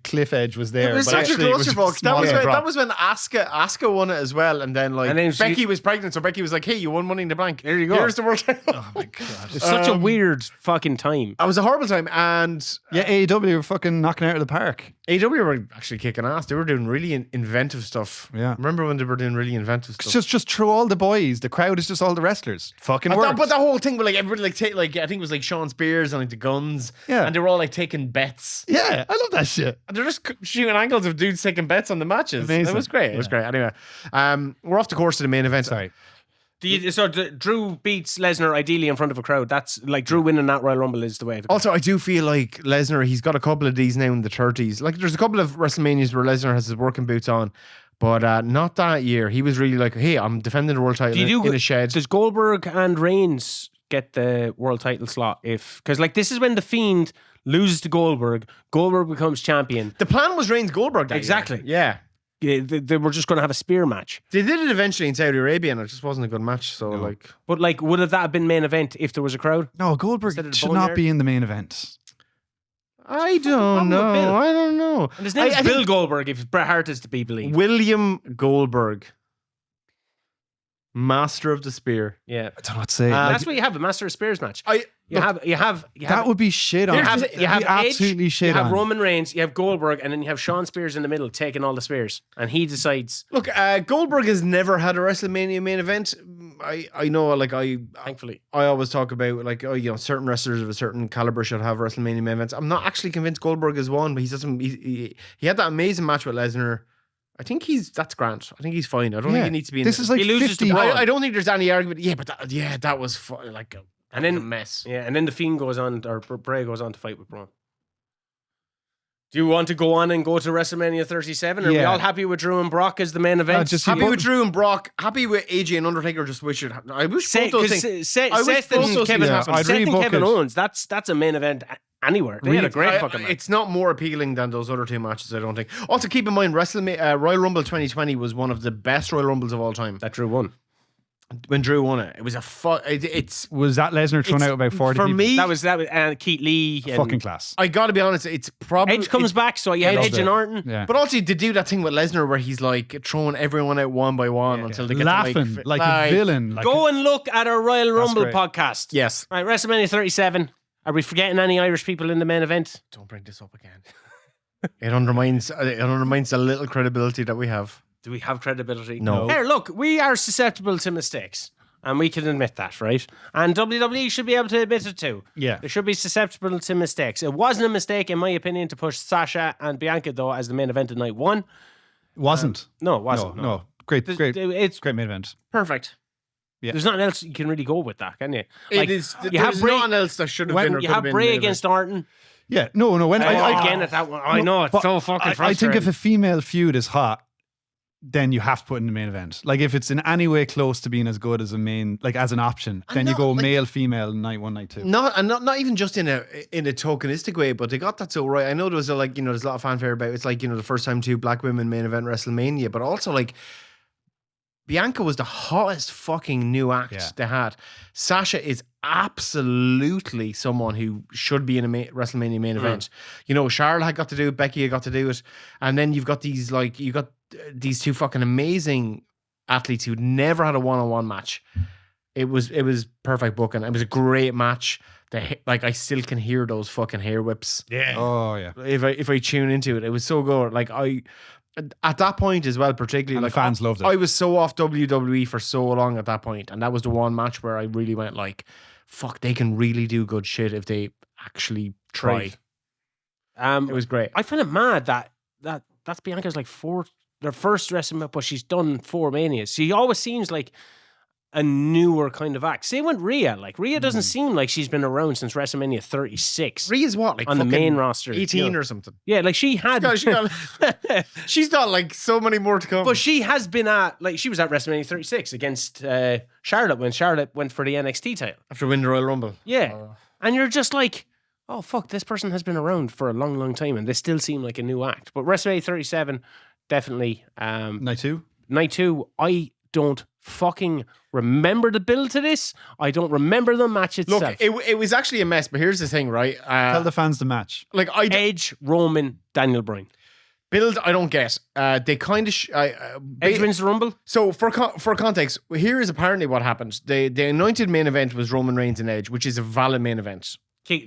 cliff edge was there. It was but such a actually it was clusterfuck. just That was small when, drop. that was when Asuka won it as well, and then And then Becky was pregnant, so Becky was like, "Hey, you won Money in the Bank. There you go. Here's the world title." Oh my god. It's such a weird fucking time. It was a horrible time, and Yeah, AEW were fucking knocking out of the park. AEW were actually kicking ass. They were doing really inventive stuff. Yeah. Remember when they were doing really inventive It's stuff? just throw all the boys. The crowd is just all the wrestlers. Fucking But works. the whole thing, but everybody I think it was Sean Spears and the guns, Yeah. and they were all taking bets. Yeah, I love that shit. And they're just shooting angles of dudes taking bets on the matches. Amazing. It was great. It was great. Anyway, we're off the course to the main event. Sorry. Drew beats Lesnar ideally in front of a crowd. That's like Drew winning that Royal Rumble is the way to go. Also, I do feel like Lesnar, he's got a couple of these now in the 30s. Like, there's a couple of WrestleManias where Lesnar has his working boots on, but not that year. He was really like, hey, I'm defending the world title in a shed. Does Goldberg and Reigns get the world title slot? Because this is when The Fiend loses to Goldberg. Goldberg becomes champion. The plan was Reigns Goldberg that Exactly. year. Yeah. They were just going to have a spear match. They did it eventually in Saudi Arabia, and it just wasn't a good match. So, But would that have been main event if there was a crowd? No, Instead of Goldberg the should boneyard? not be in the main event. I don't problem with Bill? know. I don't know. And his name's I Bill think Goldberg, if Bret Hart is to be believed. William Goldberg, master of the spear. Yeah. I don't know what to say. That's what you have, a Master of Spears match. You have that would be shit on. you have That'd Edge, be absolutely shit you have on. Roman Reigns, you have Goldberg, and then you have Shawn Spears in the middle taking all the spears, and he decides. Look, Goldberg has never had a WrestleMania main event. I know, Thankfully, I always talk about certain wrestlers of a certain caliber should have WrestleMania main events. I'm not actually convinced Goldberg has won, but he had that amazing match with Lesnar. I think that's Grant. I think he's fine. I don't think he needs to be in This it. is like He loses 50. to Braun. I don't think there's any argument. Yeah, but that was and then a mess. Yeah, and then the Fiend goes on, or Bray goes on to fight with Braun. Do you want to go on and go to WrestleMania 37? Are we Yeah. all happy with Drew and Brock as the main event? just- Happy with Drew and Brock. Happy with AJ and Undertaker. Just wish it. I wish both those things. Seth I wish both and those Kevin, things happened. I'd Seth and rebook Kevin it. Owens. That's a main event anywhere. They had a great fucking match. It's not more appealing than those other two matches, I don't think. Also, keep in mind, Royal Rumble 2020 was one of the best Royal Rumbles of all time. That Drew won. When Drew won it, it was a it's Was that Lesnar thrown it's- out about 40 for people? me. That was Keith Lee. And Fucking class. I got to be honest, it's probably Edge comes back, so you had Loved Edge it. and Orton. Yeah. But also to do that thing with Lesnar where he's throwing everyone out one by one until they get Laughing to like a villain. Like Go and look at our Royal Rumble great. podcast. Yes. Right, WrestleMania 37. Are we forgetting any Irish people in the main event? Don't bring this up again. It undermines the little credibility that we have. Do we have credibility? No. Here, look, we are susceptible to mistakes. And we can admit that, right? And WWE should be able to admit it too. Yeah. They should be susceptible to mistakes. It wasn't a mistake, in my opinion, to push Sasha and Bianca, though, as the main event of night one. Wasn't. No, it wasn't. No. Great It's main event. Perfect. Yeah. There's nothing else you can really go with that, can you? It is. You have There's Bray, nothing else that should have been. Or you could have been Bray main against event. Orton. Yeah. No. When Again at that one. I know it's but so fucking I frustrating. think if a female feud is hot, then you have to put in the main event. Like if it's in any way close to being as good as a main, like as an option, then you go male, female, night 1, night 2. Not even just in a tokenistic way, but they got that so right. I know there was there's a lot of fanfare about it's like the first time 2 black women main event WrestleMania, but also like Bianca was the hottest fucking new act they had. Sasha is absolutely someone who should be in a WrestleMania main event. Charlotte had got to do it, Becky had got to do it, and then you've got these these 2 fucking amazing athletes who never had a one-on-one match. It was perfect booking. It was a great match. I still can hear those fucking hair whips. Yeah. Oh yeah. If I tune into it, it was so good. Like at that point as well, particularly, And like the fans loved it. I was so off WWE for so long at that point, and that was the one match where I really went like, "Fuck, they can really do good shit if they actually try." Right. It was great. I find it mad that's Bianca's like their first WrestleMania, but she's done 4 Manias. She always seems like a newer kind of act. Same with Rhea. Like Rhea doesn't seem like she's been around since WrestleMania 36. Rhea's what, like on the fucking main roster, 18 or something. Yeah, like she had. She's got like so many more to come. But she has been she was at WrestleMania 36 against Charlotte when Charlotte went for the NXT title. After winning the Royal Rumble. Yeah. And you're just like, oh, fuck, this person has been around for a long, long time and they still seem like a new act. But WrestleMania 37, definitely. Night 2? Night 2, I don't fucking remember the build to this. I don't remember the match itself. Look, it was actually a mess, but here's the thing, right? Tell the fans the match. Like Edge, Roman, Daniel Bryan. Build, I don't get. They kind of... Edge wins the Rumble? So for context, here is apparently what happened. The anointed main event was Roman Reigns and Edge, which is a valid main event.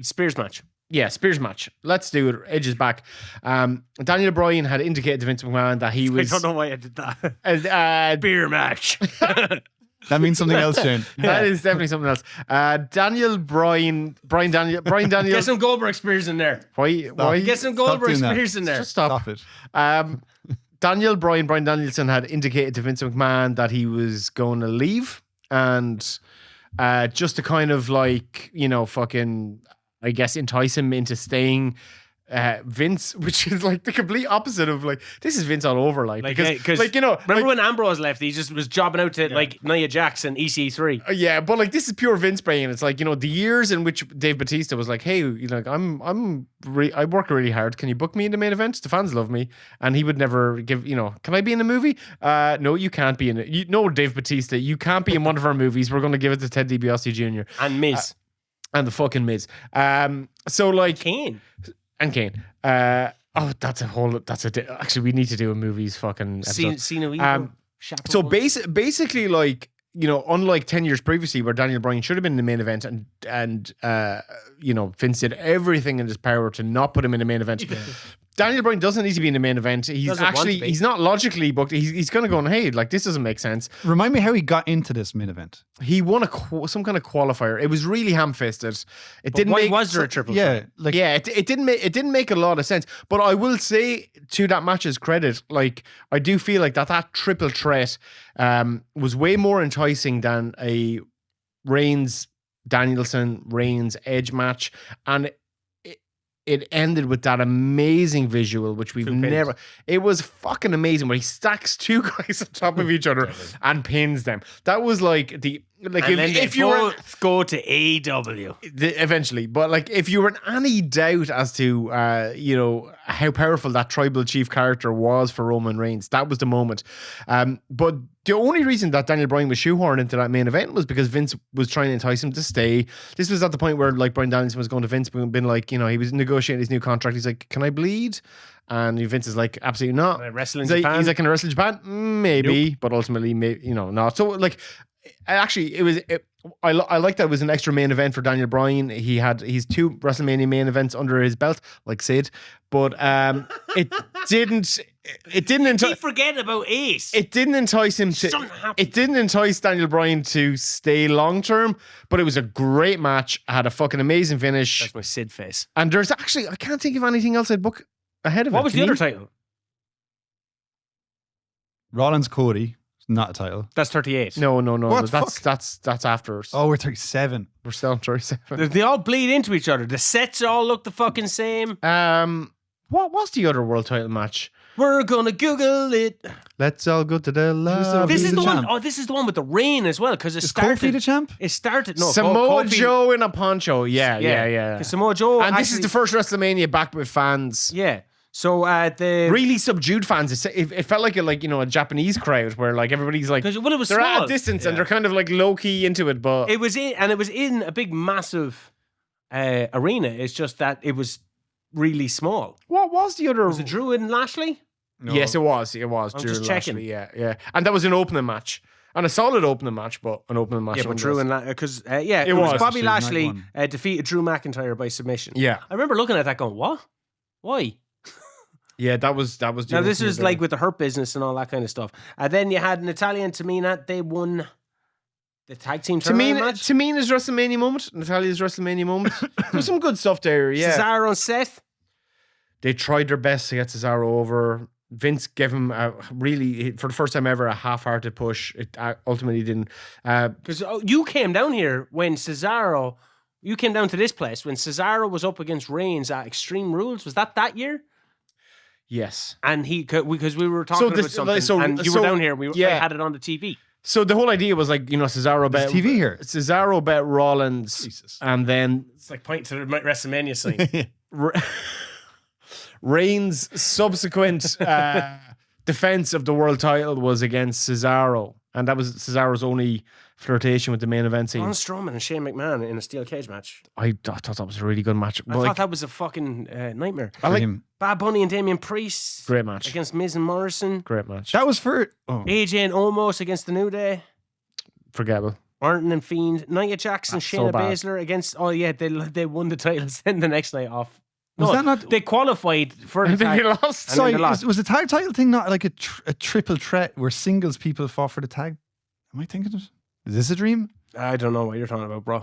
Spears match. Yeah, Spears match. Let's do it. Edge is back. Daniel Bryan had indicated to Vince McMahon that he was... I don't know why I did that. Spear match. That means something else, Shane. That is definitely something else. Daniel Bryan... Brian Daniel... Get some Goldberg spears in there. Why? Get some Goldberg spears in there. Just stop it. Daniel Bryan Danielson had indicated to Vince McMahon that he was going to leave, and just to kind of like, fucking, I guess, entice him into staying. Vince, which is like the complete opposite of like, this is Vince all over, because remember when Ambrose left, he just was jobbing out to like Nia Jax and EC3. Yeah, but like this is pure Vince brain. It's like, the years in which Dave Bautista was like, hey, I work really hard. Can you book me in the main event? The fans love me, and he would never give. Can I be in a movie? No, you can't be in it. No, Dave Bautista, you can't be in one of our movies. We're going to give it to Ted DiBiase Jr. and Miz and the fucking Miz. So like Kane. And Kane. Actually, we need to do a movies fucking episode. So basically, like, unlike 10 years previously where Daniel Bryan should have been in the main event and Vince did everything in his power to not put him in the main event. Daniel Bryan doesn't need to be in the main event. He's not logically booked. He's kind of going, hey, like, this doesn't make sense. Remind me how he got into this main event. He won some kind of qualifier. It was really ham-fisted. Why was there a triple? Yeah, it didn't make a lot of sense. But I will say, to that match's credit, like, I do feel like that triple threat was way more enticing than a Reigns Edge match, and it ended with that amazing visual, which we've never... It was fucking amazing, where he stacks 2 guys on top of each other and pins them. That was like the... Like, and if you both go to AEW eventually, but like, if you were in any doubt as to how powerful that tribal chief character was for Roman Reigns, that was the moment. But the only reason that Daniel Bryan was shoehorned into that main event was because Vince was trying to entice him to stay. This was at the point where like Bryan Danielson was going to Vince, been like, he was negotiating his new contract. He's like, can I bleed? And Vince is like, absolutely not. Wrestling Japan? He's like, can I wrestle in Japan? Maybe, nope. But ultimately, not. So like, actually, I like that it was an extra main event for Daniel Bryan. He's 2 WrestleMania main events under his belt, like Sid, but it didn't keep forgetting about Ace. It didn't entice him to. It didn't entice Daniel Bryan to stay long term, but it was a great match. Had a fucking amazing finish. That's my Sid face. And there's actually, I can't think of anything else I'd book ahead of it. What was the other title? Rollins Cody, not a title. That's 38. No. What? That's after us. Oh, we're 37. We're still on 37. They all bleed into each other. The sets all look the fucking same. What was the other world title match? We're gonna Google it. Let's all go to the love. This is the one. champ? Oh, this is the one with the rain as well, because it Is started. Kofi the champ? It started. No, Samoa Kofi- Joe in a poncho. Yeah. 'Cause Samoa Joe. And this is actually- the first WrestleMania back with fans. Yeah. So the Really subdued fans. It felt like a Japanese crowd where like everybody's like because it was they're small. at a distance and they're kind of like low key into it, but It was in a big massive arena. It's just that it was really small. what was the other? Was it Drew and Lashley? No. Yes, it was. I'm Drew just checking. Lashley, yeah. And that was an opening match. And a solid opening match, but an opening match. Yeah, but Drew and because it was. was Bobby Actually, Lashley night defeated Drew McIntyre by submission. Yeah. I remember looking at that going, what? Why? Yeah, that was the Now this opening was there. like with the Hurt Business and all that kind of stuff. And then you had Natalia and Tamina. They won the tag team tournament match. Tamina's WrestleMania moment, Natalia's WrestleMania moment. There's some good stuff there, yeah. Cesaro and Seth. They tried their best to get Cesaro over. Vince gave him for the first time ever, a half-hearted push. It ultimately didn't. Because you came down here when Cesaro. You came down to this place when Cesaro was up against Reigns at Extreme Rules. Was that year? Yes. And because we were talking about something, and you were down here. I had it on the TV. So the whole idea was like, Cesaro bet TV here. Cesaro bet Rollins, Jesus. and then It's like pointing to the WrestleMania sign. Reigns' subsequent defense of the world title was against Cesaro, and that was Cesaro's only flirtation with the main event scene. Braun Strowman and Shane McMahon in a steel cage match. I thought that was a really good match. I thought that was a fucking nightmare. I like him. Bad Bunny and Damian Priest great match. against Miz and Morrison. Great match. That was for. Oh. AJ and Omos against the New Day. Forgettable. Orton and Fiend. Nia Jackson, That's so Shayna bad. Baszler against. Oh yeah, they won the titles. Then the next night off. Was No, that not? They qualified for the And then tag. they lost. And Sorry, then they lost. was the tag title thing not like a triple threat where singles people fought for the tag? Am I thinking it? Is this a dream? I don't know what you're talking about, bro.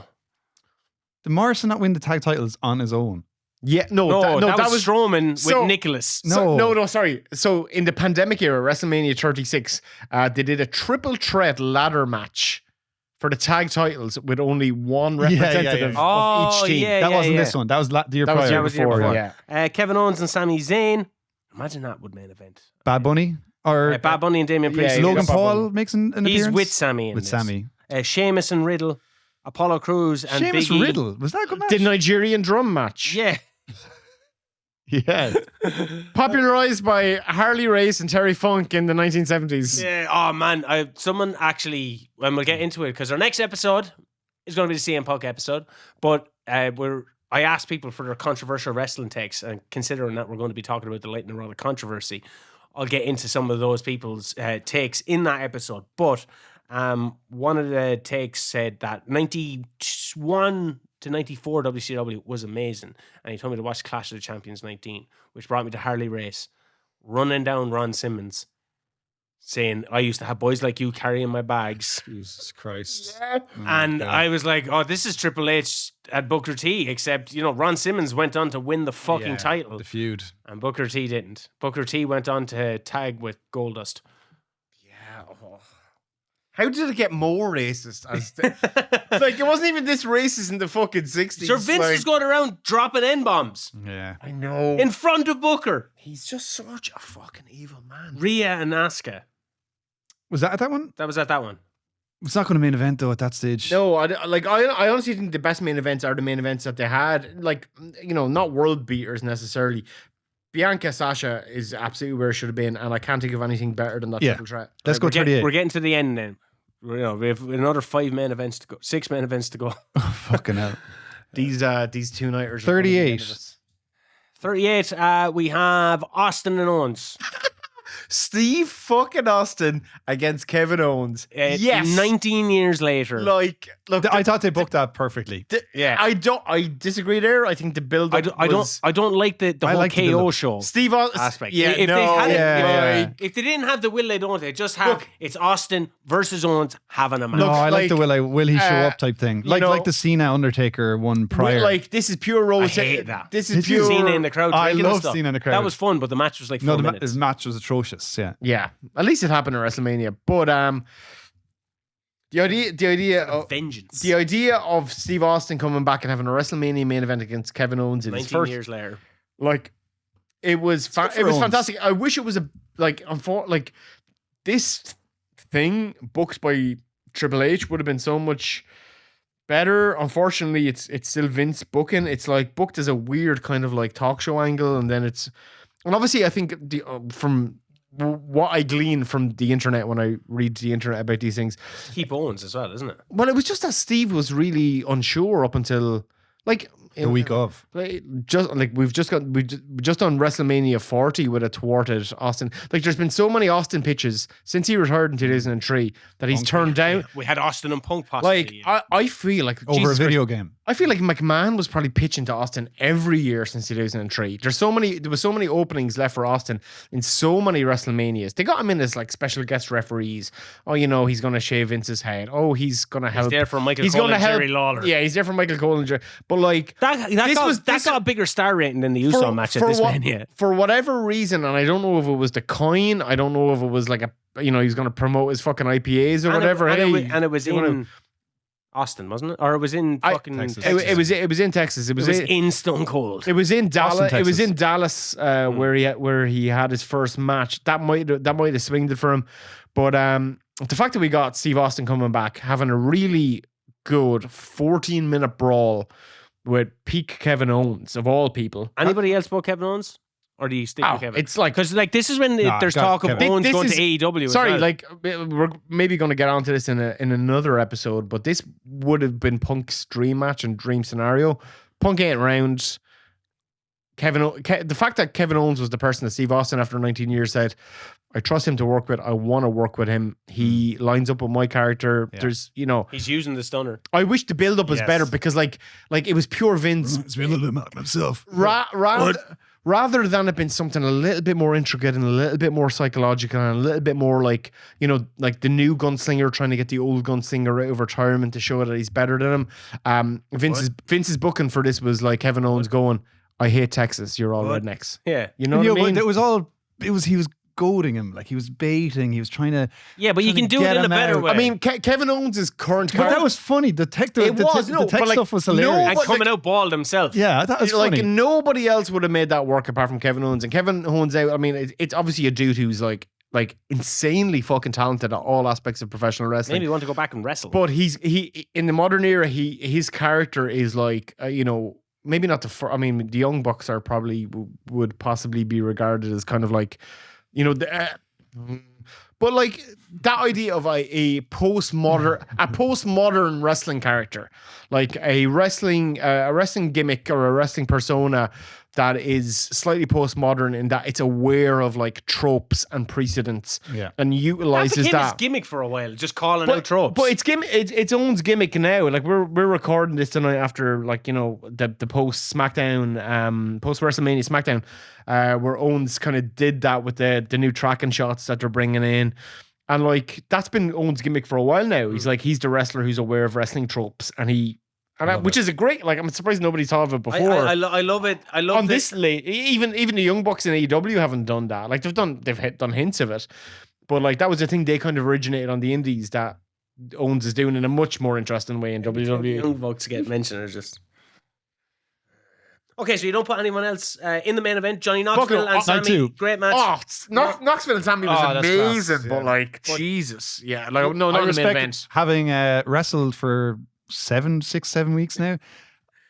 Did Morrison not win the tag titles on his own? Yeah, No, that was Strowman So- with Nicholas. No. Sorry. So in the pandemic era, WrestleMania 36, they did a triple threat ladder match for the tag titles with only one representative Oh, of each team. yeah. That wasn't this one. That was the year That was prior. the year was the year before. before. Yeah. Kevin Owens and Sami Zayn. Imagine that would main event. Bad Bunny or Bad Bunny and Damian Priest. yeah, Logan Bad Paul Bunny. makes an He's appearance with Sammy in with this. Sammy. Sheamus and Riddle, Apollo Crews and Sheamus Big E. Riddle, was that a good match? The Nigerian drum match. Yeah. Yeah. Popularized by Harley Race and Terry Funk in the 1970s. Yeah. Oh man, someone actually, when we'll get into it, because our next episode is going to be the CM Punk episode, but I asked people for their controversial wrestling takes, and considering that we're going to be talking about the Lightning Rod of controversy, I'll get into some of those people's takes in that episode. But one of the takes said that 91 to 94 WCW was amazing, and he told me to watch Clash of the Champions 19, which brought me to Harley Race, running down Ron Simmons, saying, I used to have boys like you carrying my bags. Jesus Christ. And I was like, oh, this is Triple H at Booker T, except, Ron Simmons went on to win the fucking title. The feud. And Booker T didn't. Booker T went on to tag with Goldust. Yeah. Oh. How did it get more racist? Like, it wasn't even this racist in the fucking 60s. Sir Vince was going around dropping N-bombs Yeah. I know. in front of Booker. He's just such a fucking evil man. Rhea and Asuka. Was that at that one? That was at that one. It's not going to main event though at that stage. No, I honestly think the best main events are the main events that they had. Like, not world beaters necessarily. Bianca Sasha is absolutely where it should have been, and I can't think of anything better than that triple threat. Let's go We're 38. getting to the end then. We have another 6 main events to go. Oh, fucking hell. These two-nighters. 38. 38, we have Austin and Owens. Steve fucking Austin against Kevin Owens. Yes. 19 years later. Look, I thought they booked that perfectly. Yeah. I disagree there. I think the build up I don't like the I whole like the KO build-up. show Steve aspect. Yeah, if no, they had yeah. if they didn't have the will they don't, they just have it's Austin versus Owens having a match. No, I like the like, will he show up type thing. Like the Cena Undertaker one prior. Like, this is pure Rose. I hate that. This is Did you? pure Cena in the crowd. I drinking and love stuff. Cena in the crowd. That was fun, but the match was like 4 no, minutes. his match was atrocious. atrocious. Yeah. Yeah, at least it happened at WrestleMania. But the idea of vengeance. the idea of Steve Austin coming back and having a WrestleMania main event against Kevin Owens in his 19 first years later. like it was good for it was Owens. fantastic. I wish it was like this thing booked by Triple H would have been so much better. Unfortunately, it's still Vince booking. It's like booked as a weird kind of like talk show angle, and obviously I think from what I glean from the internet when I read the internet about these things, Keep Owens as well, isn't it? well, it was just that Steve was really unsure up until like The week of. we've just done WrestleMania 40 with a thwarted Austin. Like there's been so many Austin pitches since he retired in 2003 that he's turned down. We had Austin and Punk possibly. Like I feel like Over Jesus a video Christ, game. I feel like McMahon was probably pitching to Austin every year since 2003. There was so many openings left for Austin in so many WrestleManias. They got him in as like special guest referees. Oh, he's going to shave Vince's head. Oh, he's going to help. He's there for Michael He's Cole gonna and help. Jerry Lawler. Yeah, he's there for Michael Cole and Jerry. But like That got a bigger star rating than the Uso match at this Mania. For whatever reason, and I don't know if it was the coin, I don't know if it was like he's going to promote his fucking IPAs or whatever. And it was in Austin, wasn't it? Or it was in fucking Texas. Texas. It was in Texas. It was in Stone Cold. It was in Dallas. It was Texas. in Dallas where he had his first match. That might have swinged it for him. But the fact that we got Steve Austin coming back, having a really good 14-minute brawl with peak Kevin Owens of all people. Anybody else but Kevin Owens? Or do you stick with Kevin? It's like because this is when there's got talk of Kevin. Owens This going is- to AEW. as sorry, well. like we're maybe going to get onto this in another episode, but this would have been Punk's dream match and dream scenario. Punk ain't around. The fact that Kevin Owens was the person that Steve Austin after 19 years said, I trust him to work with. I want to work with him. He lines up with my character. Yeah. There's, he's using the stunner. I wish the build up was Yes. better because like it was pure Vince. It's been a little bit mad myself. Rather than it being something a little bit more intricate and a little bit more psychological and a little bit more like, like the new gunslinger trying to get the old gunslinger out of retirement to show that he's better than him. Vince's booking for this was like Kevin Owens going, I hate Texas, you're all rednecks. Yeah. You know what I mean? But he was goading him, like he was baiting, he was trying to. Yeah, but you can do it in a better way. I mean, Kevin Owens' current But character. that was funny. The tech but like, stuff was hilarious. and coming out bald himself. Yeah, that was like funny. nobody else would have made that work apart from Kevin Owens. And Kevin Owens out, I mean, it's obviously a dude who's like insanely fucking talented at all aspects of professional wrestling. Maybe you want to go back and wrestle. But he in the modern era, his character is like maybe not the Young Bucks are probably would possibly be regarded as kind of like but like that idea of a postmodern wrestling character, like a wrestling gimmick or a wrestling persona that is slightly postmodern in that it's aware of like tropes and precedents, and utilizes became his that. gimmick for a while, just calling out tropes. But it's Owen's gimmick now. Like we're recording this tonight after like the post SmackDown, post WrestleMania SmackDown, where Owens kind of did that with the new tracking shots that they're bringing in, and like that's been Owens' gimmick for a while now. He's like he's the wrestler who's aware of wrestling tropes, which is a great. Like I'm surprised nobody's thought of it before. I love it. I love on this late. Even the Young Bucks in AEW haven't done that. Like they've done hints of it, but like that was the thing they kind of originated on the Indies that Owens is doing in a much more interesting way in WWE. Young Bucks get mentioned are just. Okay, so you don't put anyone else in the main event. Johnny Knoxville and Sammy, great match. Knoxville and Sammy was that's amazing, class. but like Jesus, yeah, like no, not in the main event. Having wrestled for 7 weeks now,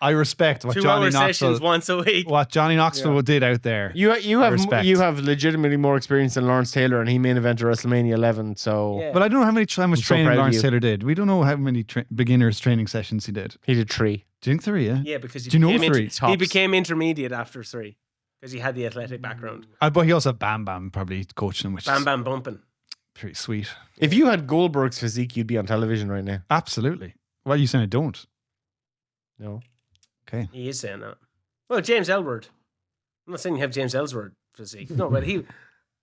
I respect what 2 Johnny hour sessions Knoxville, once a week. what Johnny Knoxville did out there. You respect. have legitimately more experience than Lawrence Taylor, and he main evented WrestleMania 11. So Yeah. But I don't know how much so training proud of Lawrence you. Taylor did. We don't know how many beginners training sessions he did. he did 3. Do you think 3? Yeah. Yeah, because Do you know 3? he became intermediate after 3 because he had the athletic background. But he also had Bam Bam probably coaching him, which Bam is Bam bumping. pretty sweet. If you had Goldberg's physique, you'd be on television right now. Absolutely. Why are you saying I don't? No, Okay. He is saying that. Well, James Ellsworth. I'm not saying you have James Ellsworth physique. No, but he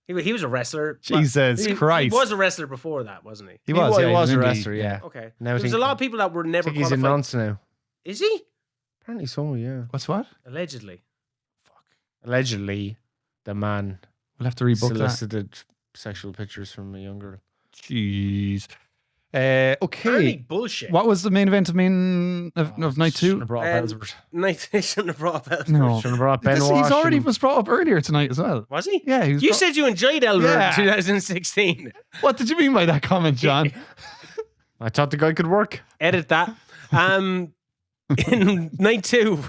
was a wrestler. Jesus Christ. He was a wrestler before that, wasn't he? He was he a was a indie. wrestler. Yeah. Okay. Now I There's think- a lot of people that were I never think he's a qualified. nonce now. Is he? Apparently so. Yeah. What's what? Allegedly. Allegedly, the man We'll have to rebook that. Solicited sexual pictures from a young girl. Jeez. Early Okay. bullshit. What was the main event of night 2? Shouldn't have brought up Ellsworth. They shouldn't have brought up Ellsworth. No. Shouldn't have brought He's Benoit. already was brought up earlier tonight as well. Was he? Yeah, he was You said you enjoyed Ellsworth Yeah. in 2016. What did you mean by that comment, John? I thought the guy could work. Edit that. In night two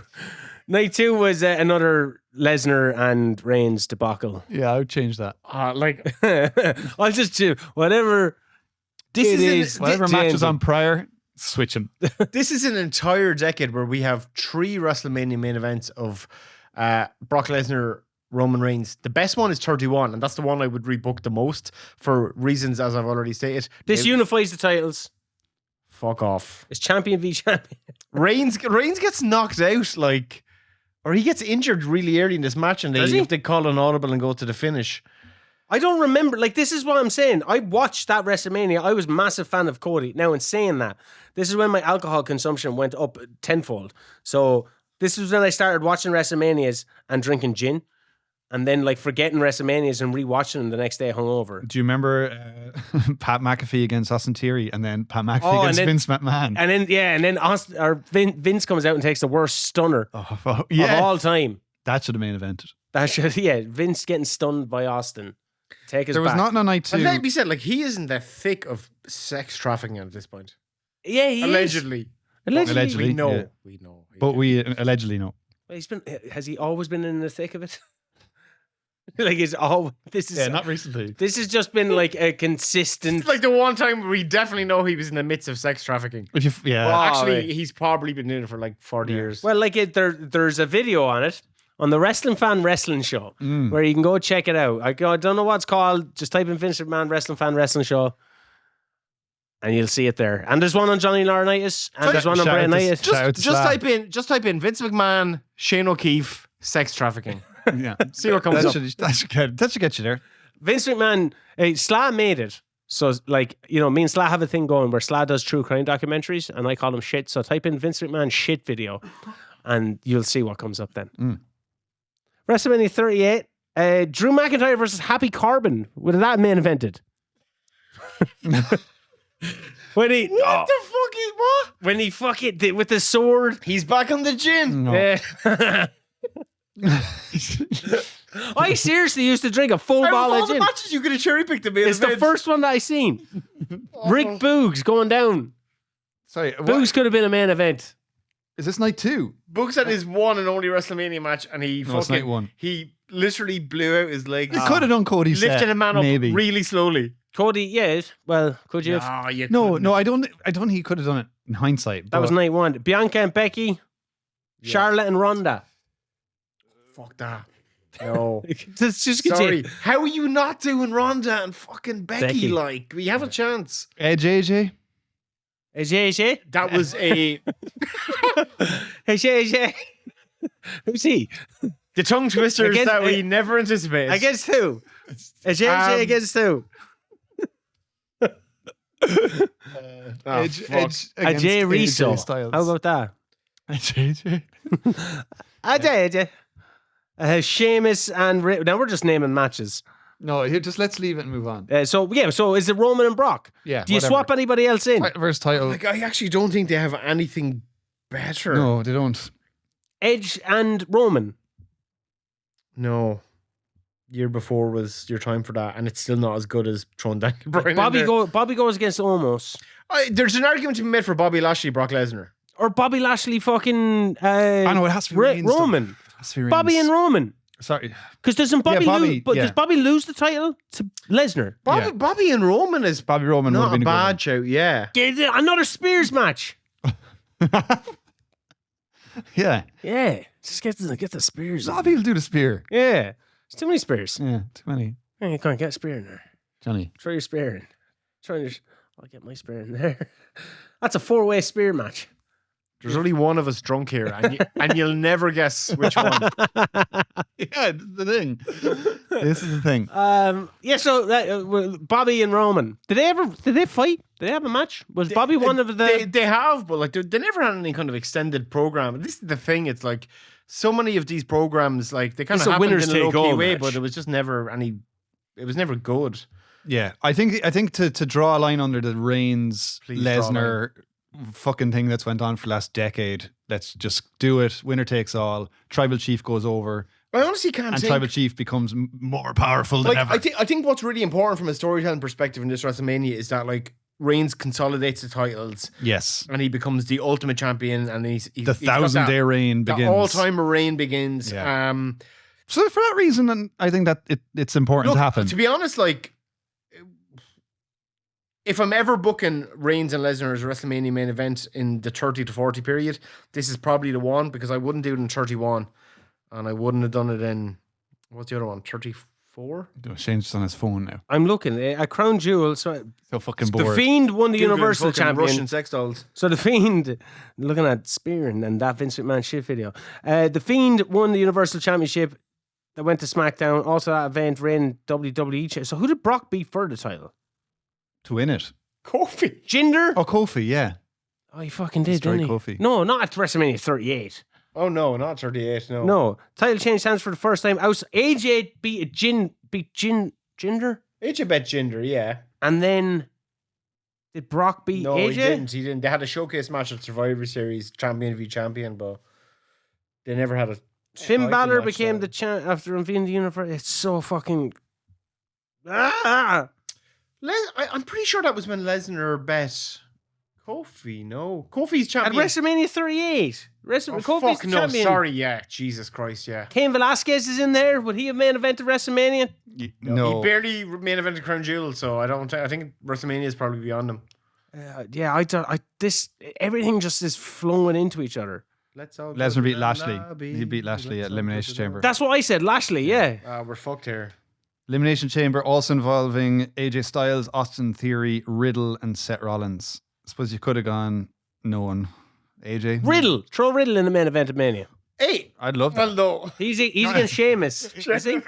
was another Lesnar and Reigns debacle. Yeah, I would change that. I'll just do whatever. Whatever matches on prior, switch him. This is an entire decade where we have 3 WrestleMania main events of Brock Lesnar, Roman Reigns. The best one is 31, and that's the one I would rebook the most for reasons as I've already stated. This unifies the titles. Fuck off. It's champion v champion. Reigns gets knocked out, or he gets injured really early in this match, and Does he? have to call an audible and go to the finish. I don't remember. This is what I'm saying. I watched that WrestleMania. I was a massive fan of Cody. Now, in saying that, this is when my alcohol consumption went up tenfold. So this was when I started watching WrestleManias and drinking gin, and then forgetting WrestleManias and rewatching them the next day hungover. Do you remember Pat McAfee against Austin Theory, and then Pat McAfee against Vince McMahon? And then Vince comes out and takes the worst stunner of all time. That should have main evented. Vince getting stunned by Austin. Take his There was back. not a night 2. And let me say, he is in the thick of sex trafficking at this point. Yeah, he Allegedly. is. Allegedly. We know. Yeah. We know. But we allegedly know. Has he always been in the thick of it? It's all. This is not recently. This has just been a consistent. It's the one time we definitely know he was in the midst of sex trafficking. Well, actually, he's probably been doing it for 40 years. Well, there's a video on it on the Wrestling Fan Wrestling Show where you can go check it out. I don't know what it's called. Just type in Vince McMahon Wrestling Fan Wrestling Show, and you'll see it there. And there's one on Johnny Laurinaitis, and there's one on Bray Knight. Just type in Vince McMahon, Shane O'Keefe, sex trafficking. Yeah. See what comes up. That should get you there. Vince McMahon, Sla made it. So, me and Sla have a thing going where Sla does true crime documentaries, and I call them shit. So type in Vince McMahon shit video, and you'll see what comes up then. WrestleMania 38, Drew McIntyre versus Happy Corbin. With that main evented. When he What the fuck is what? When he fucking with the sword. He's back on the gin. No. I seriously used to drink a full Out of bottle all of the gin. matches you could have cherry picked the main It's the event. first one that I seen. Rick Boogs going down. Sorry, Boogs could have been a main event. is this night 2? Books had his one and only WrestleMania match, and he No, it's night 1. he literally blew out his legs. You could have done Cody's Lifted set, a man up maybe. really slowly. Cody, yeah. Well, could you have? you No, couldn't. no, I don't think he could have done it in hindsight. That was night 1. Bianca and Becky, Charlotte and Ronda. Fuck that. No. Just Sorry. How are you not doing Ronda and fucking Becky? Becky. We have a chance. Edge AJ. AJ? That was a AJ? Who's he? the tongue twisters Again, that we never anticipated. Against who? AJ against who? Edge against AJ Rizzo. Styles. How about that? AJ? AJ. Sheamus and now we're just naming matches. No, here, just let's leave it and move on. So is it Roman and Brock? Yeah. Do you swap anybody else in? Versus title. I actually don't think they have anything better. No, they don't. Edge and Roman. No. Year before was your time for that, and it's still not as good as throwing Daniel Bryan in there. Bobby goes against Omos. There's an argument to be made for Bobby Lashley, Brock Lesnar. Or Bobby Lashley fucking I know, it has to be Reigns, Roman. It has to be Reigns. Bobby and Roman. Sorry. Because doesn't Bobby, Bobby, lose? yeah. Does Bobby lose the title to Lesnar? Bobby and Roman is Bobby Roman would have not a been bad a shout, yeah. Another Spears match. good one. Yeah. Yeah, just get the Spears. A lot of people do the spear. Yeah, it's too many Spears. Yeah, too many. Hey, you can't get a spear in there. Johnny. Throw your spear in. I'll get my spear in there. That's a 4-way spear match. There's only one of us drunk here, and you'll never guess which one. Yeah, this is the thing. This is the thing. So Bobby and Roman, did they fight? Did they have a match? Was Bobby one of the... They have, but like they never had any kind of extended program. This is the thing. It's like so many of these programs, like they kind It's of a happened winners in a take low-key all way, match. but it was just never any... It was never good. Yeah, I think to draw a line under the Reigns Please draw a Lesnar fucking thing that's went on for the last decade. Let's just do it. Winner takes all. Tribal Chief goes over, I honestly can't and think... Tribal Chief becomes more powerful than Like ever. I think what's really important from a storytelling perspective in this WrestleMania is that like Reigns consolidates the titles Yes, and he becomes the ultimate champion, and the he's got 1,000-day reign that begins. all-time reign begins. Yeah. So for that reason, and I think that it's important Look, to happen. to be honest, like if I'm ever booking Reigns and Lesnar as a WrestleMania main event in the 30 to 40 period, this is probably the one, because I wouldn't do it in 31 and I wouldn't have done it in, what's the other one, 34? Shane's on his phone now. I'm looking at Crown Jewel. So Fucking the bored. Fiend won the Googling Universal fucking Champion. Russian sex dolls. So the Fiend, looking at Spearing and that Vince McMahon shit video. The Fiend won the Universal Championship that went to SmackDown. Also that event ran WWE. So who did Brock beat for the title? To win it. Kofi. Jinder? Oh, Kofi, yeah. Oh, he fucking did, Destroy didn't he? Kofi. No, not at WrestleMania 38. Oh no, not 38, no. No. Title change stands for the first time. AJ beat Jinder? AJ bet Jinder, yeah. And then did Brock beat No, AJ? he didn't. They had a showcase match at Survivor Series, champion v champion, but they never had a Finn title Balor match, became so. the champ after unveiling the universe. It's so fucking... Ah! I'm pretty sure that was when Lesnar bet Kofi. No, Kofi's At champion. WrestleMania 38. Oh, Kofi's fuck the no! champion. Sorry, yeah, Jesus Christ, yeah. Cain Velasquez is in there. Would he have main evented WrestleMania? No. He barely main evented Crown Jewel, so I think WrestleMania is probably beyond him. Yeah, I don't. Everything just is flowing into each other. Let's all Lesnar beat Lashley. He beat Lashley at Elimination Chamber. That's what I said. Lashley, yeah. We're fucked here. Elimination Chamber also involving AJ Styles, Austin Theory, Riddle, and Seth Rollins. I suppose you could have gone no one. AJ? Riddle. Throw Riddle in the main event of Mania. Hey, I'd love that. well, no. He's against Sheamus. Is he?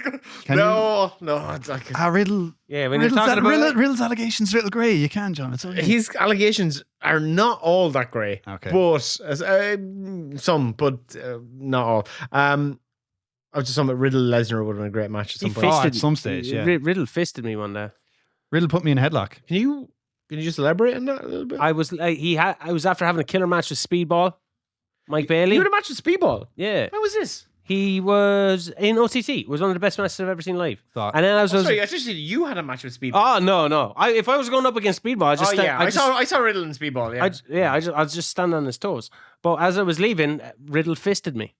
No, it's like Riddle. Yeah, when you're Riddle's, talking about... Riddle's allegations are a little grey. You can, John. It's okay. his allegations are not all that grey. Okay. But some, but not all. I was just talking about Riddle Lesnar would have been a great match at some point. at some stage, yeah. Riddle fisted me one day. Riddle put me in a headlock. Can you just elaborate on that a little bit? I was after having a killer match with Speedball, Mike Bailey. You had a match with Speedball. Yeah, How was this? he was in OTT. It was one of the best matches I've ever seen live. Thought- And then I was, Sorry, I just said you had a match with Speedball. oh no! If I was going up against Speedball, I just I saw Riddle and Speedball. Yeah, I was just standing on his toes. But as I was leaving, Riddle fisted me.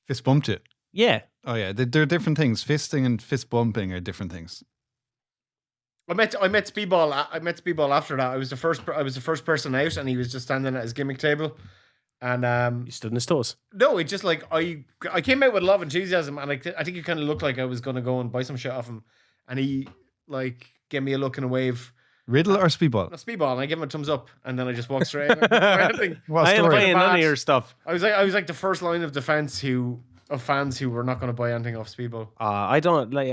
Fist bumped it. Yeah, Oh, yeah. They're different things. Fisting and fist bumping are different things. I met Speedball. I met Speedball after that. I was the first person out, and he was just standing at his gimmick table. And he stood on his toes. no, it just like I came out with a lot of enthusiasm, and I think it kind of looked like I was gonna go and buy some shit off him, and he like gave me a look and a wave. Riddle or Speedball? A Speedball, and I gave him a thumbs up, and then I just walked straight. I What I ain't story? playing none of Bad. your stuff. was like the first line of defense of fans who were not going to buy anything off Speedball. I don't like.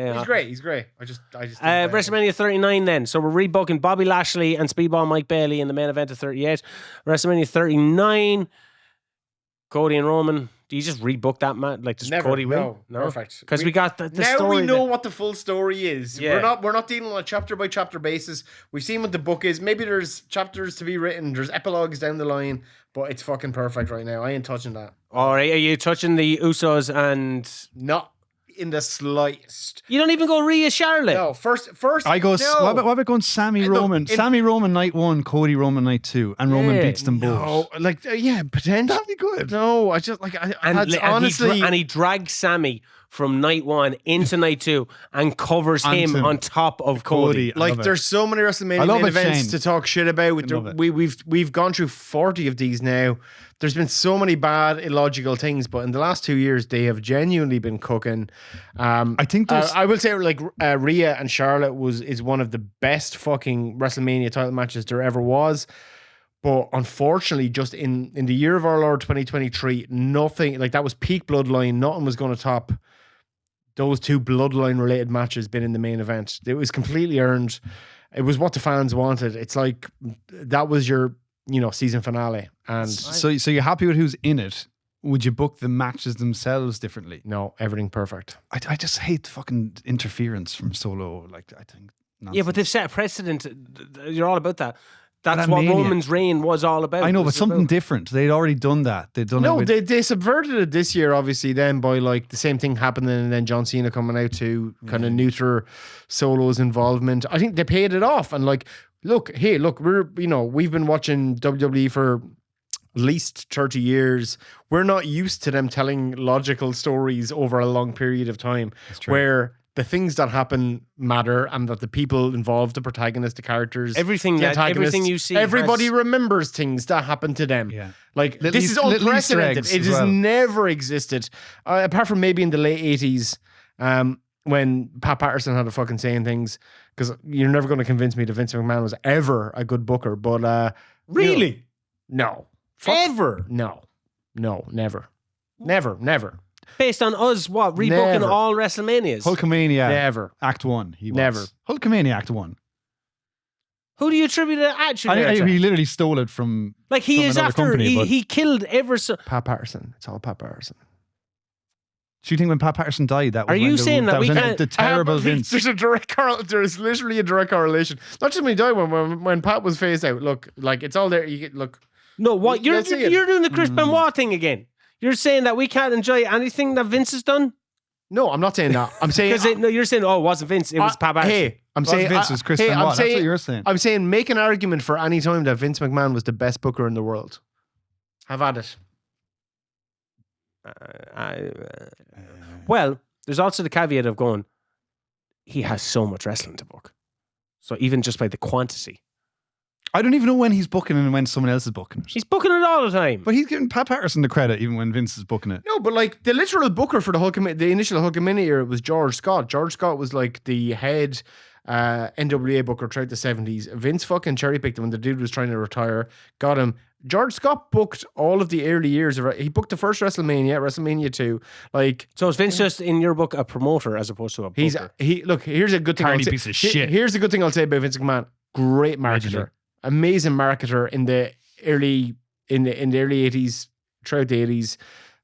He's great. I just didn't buy anything. WrestleMania 39 then. So we're rebooking Bobby Lashley and Speedball Mike Bailey in the main event of 38. WrestleMania 39, Cody and Roman. Do you just rebook that match? Like, does Never. Cody win? No. Perfect. Because we got the now story. we know what the full story is. Yeah. We're not dealing on a chapter by chapter basis. We've seen what the book is. Maybe there's chapters to be written. There's epilogues down the line, but it's fucking perfect right now. I ain't touching that. All right, are you touching the Usos and... Not in the slightest. You don't even go Rhea Charlotte? No, first. I go, no. what about going Sammy Look, Roman? Sammy Roman night 1, Cody Roman night 2, and Roman Yeah. beats them both. No, like yeah, potentially. That'd be good. No, I just like I And, that's and honestly. he dragged Sammy from night 1 into night 2 and covers him Onto on top of Cody. I like love it. there's so many I WrestleMania love main it, events Shane. to talk shit about. love it. We've gone through 40 of these now. There's been so many bad, illogical things, but in the last 2 years, they have genuinely been cooking. I think there's... I will say, like Rhea and Charlotte is one of the best fucking WrestleMania title matches there ever was. But unfortunately, just in the year of our Lord 2023, nothing like that was peak Bloodline. Nothing was going to top those two Bloodline related matches been in the main event. It was completely earned. it was what the fans wanted. It's like that was your season finale. And So you're happy with who's in it? Would you book the matches themselves differently? no, everything perfect. I just hate the fucking interference from Solo. Like, I think. Nonsense. Yeah, but they've set a precedent. You're all about that. That's But what Mania. Roman's reign was all about. I know, It but was something about- different. They'd already done that. They'd done it No, with... they subverted it this year, obviously, then by like the same thing happening and then John Cena coming out to kind of neuter Solo's involvement. I think they paid it off. And like, look, we've been watching WWE for at least 30 years. We're not used to them telling logical stories over a long period of time where the things that happen matter and that the people involved, the protagonists, the characters, Everything the that- antagonists, everything you see everybody has- remembers things that happen to them. Yeah. Like Little this is Easter- little Easter unprecedented. eggs It as has well. never existed, apart from maybe in the late 80s when Pat Patterson had a fucking saying things. Because you're never going to convince me that Vince McMahon was ever a good booker. But Really? no, Ever? no, never. Based on us, rebooking Never. all WrestleManias. Hulkamania Never. Act 1. He was. Never. Hulkamania Act 1. Who do you attribute the attitude there to? He literally stole it from... Like he from is another after company, but- he killed ever so. Pat Patterson. It's all Pat Patterson. Do you think when Pat Patterson died, that was Are you when saying that we was in can't- the terrible Vince? There's a there's literally a direct correlation. Not just when he died, when Pat was phased out. Look, like it's all there. You get look. No, what You you're can't see it. you're doing the Chris Benoit thing again. You're saying that we can't enjoy anything that Vince has done No, I'm not saying that. I'm saying because no, you're saying it wasn't Vince, it was Pat Patterson. Hey, I'm It saying wasn't Vince, it was Chris hey, Benoit. I'm That's saying, what you're saying. I'm saying make an argument for any time that Vince McMahon was the best booker in the world. Have at it. Well, there's also the caveat of going. He has so much wrestling to book, so even just by the quantity, I don't even know when he's booking and when someone else is booking it. he's booking it all the time. But he's giving Pat Patterson the credit even when Vince is booking it. No, but like the literal booker for the initial Hulkamania era was George Scott. George Scott was like the head NWA booker throughout the 70s. Vince fucking cherry picked him when the dude was trying to retire, got him. George Scott booked all of the early years of he booked the first WrestleMania 2. Like So is Vince just in your book a promoter as opposed to a booker? look, here's a good thing. Tiny I'll say- piece of shit. Here's the good thing I'll say about Vince McMahon. Great marketer. Legendary. Amazing marketer in the early 80s, throughout the 80s,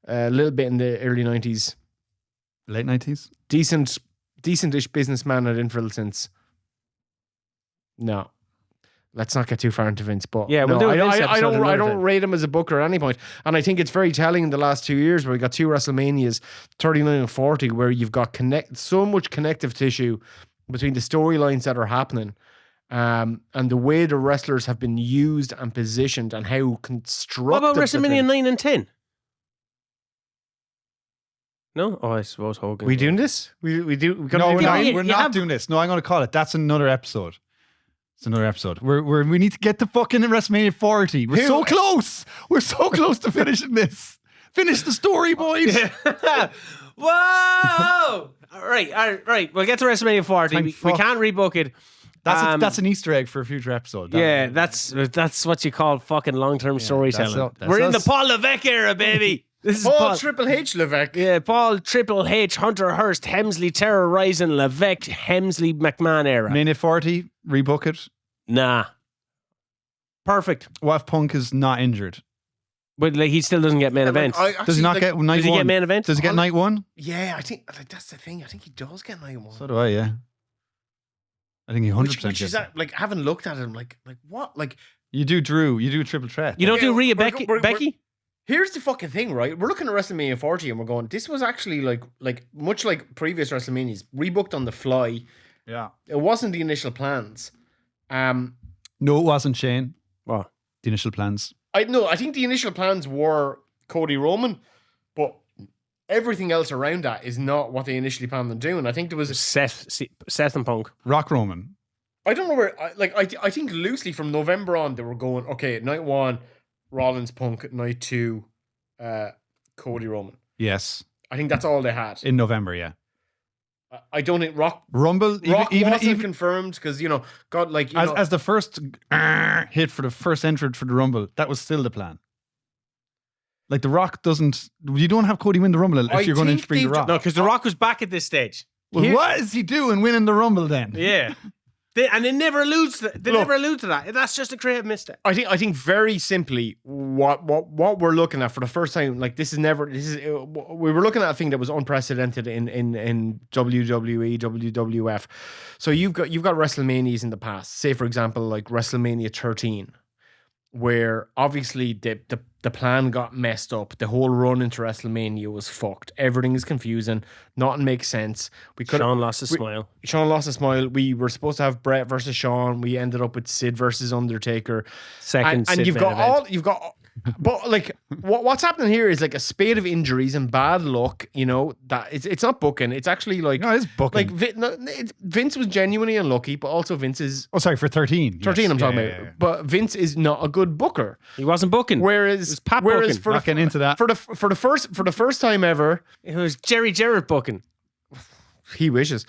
a little bit in the early 90s. Late 90s? Decentish businessman at Infrail since. No. Let's not get too far into Vince, but Yeah, we'll no, do a Vince I episode don't another time. rate him as a booker at any point. And I think it's very telling in the last 2 years where we got 2 WrestleManias, 39 and 40, where you've got so much connective tissue between the storylines that are happening. And the way the wrestlers have been used and positioned and how constructed. What about the WrestleMania thing- 9 and 10? No? Oh, I suppose Hogan. We doing this? We do. We No, we're Yeah, not, yeah, we're you not have- doing this. No, I'm going to call it. That's another episode. It's another episode. We need to get to fucking WrestleMania 40. We're so close. We're so close to finishing this. Finish the story, boys. Whoa! all right. We'll get to WrestleMania 40. Thank We fuck. can't rebook it. That's an Easter egg for a future episode. Yeah, that's what you call fucking long-term storytelling. that's We're in the us. Paul Levesque era, baby. This is Paul Triple H Levesque. Yeah, Paul Triple H, Hunter Hearst, Hemsley terrorizing Levesque, Hemsley McMahon era. Mania 40, rebook it. Nah. Perfect. What if Punk is not injured? But like, he still doesn't get main event. Does he not get night Does he one? get main event? Does he get night one? Yeah, I think that's the thing. I think he does get night one. So do I, yeah. I think he 100% Which gets is it. that, like, I haven't looked at him. Like what? Like, You do Drew. You do a triple threat. You don't do Rhea we're- we're- Becky? here's the fucking thing, right? We're looking at WrestleMania 40 and we're going, this was actually like much like previous WrestleManias, rebooked on the fly. Yeah. It wasn't the initial plans. No, it wasn't Shane. What? The initial plans. I think the initial plans were Cody Roman, but everything else around that is not what they initially planned on doing. I think there was Seth and Punk. Rock Roman. I don't know where. I think loosely from November on they were going. Okay, night 1, Rollins Punk. Night 2, Cody Roman. Yes. I think that's all they had. In November, yeah. I don't think Rock Rumble, wasn't confirmed because God, like as the first hit for the first entrant for the Rumble, that was still the plan. Like the Rock doesn't. You don't have Cody win the Rumble if you're going to bring the Rock. No, because The Rock was back at this stage. Well, what is he doing winning the Rumble then? Yeah. They never allude to that. They never allude to that. That's just a creative misstep. I think very simply what we're looking at for the first time, like we were looking at a thing that was unprecedented in WWE, WWF. So you've got WrestleManias in the past. Say for example, like WrestleMania 13, where obviously the plan got messed up. The whole run into WrestleMania was fucked. Everything is confusing. Nothing makes sense. Sean lost his smile. Sean lost a smile. We were supposed to have Brett versus Sean. We ended up with Sid versus Undertaker. And Sid you've got but like what's happening here is like a spate of injuries and bad luck. You know that it's not booking. It's actually like no, it's booking. Like Vince was genuinely unlucky, but also Vince is. Oh, sorry, for 13. 13, yes. I'm talking about. But Vince is not a good booker. He wasn't booking. Whereas booking. for not getting into that for the first time ever, it was Jerry Jarrett booking. He wishes.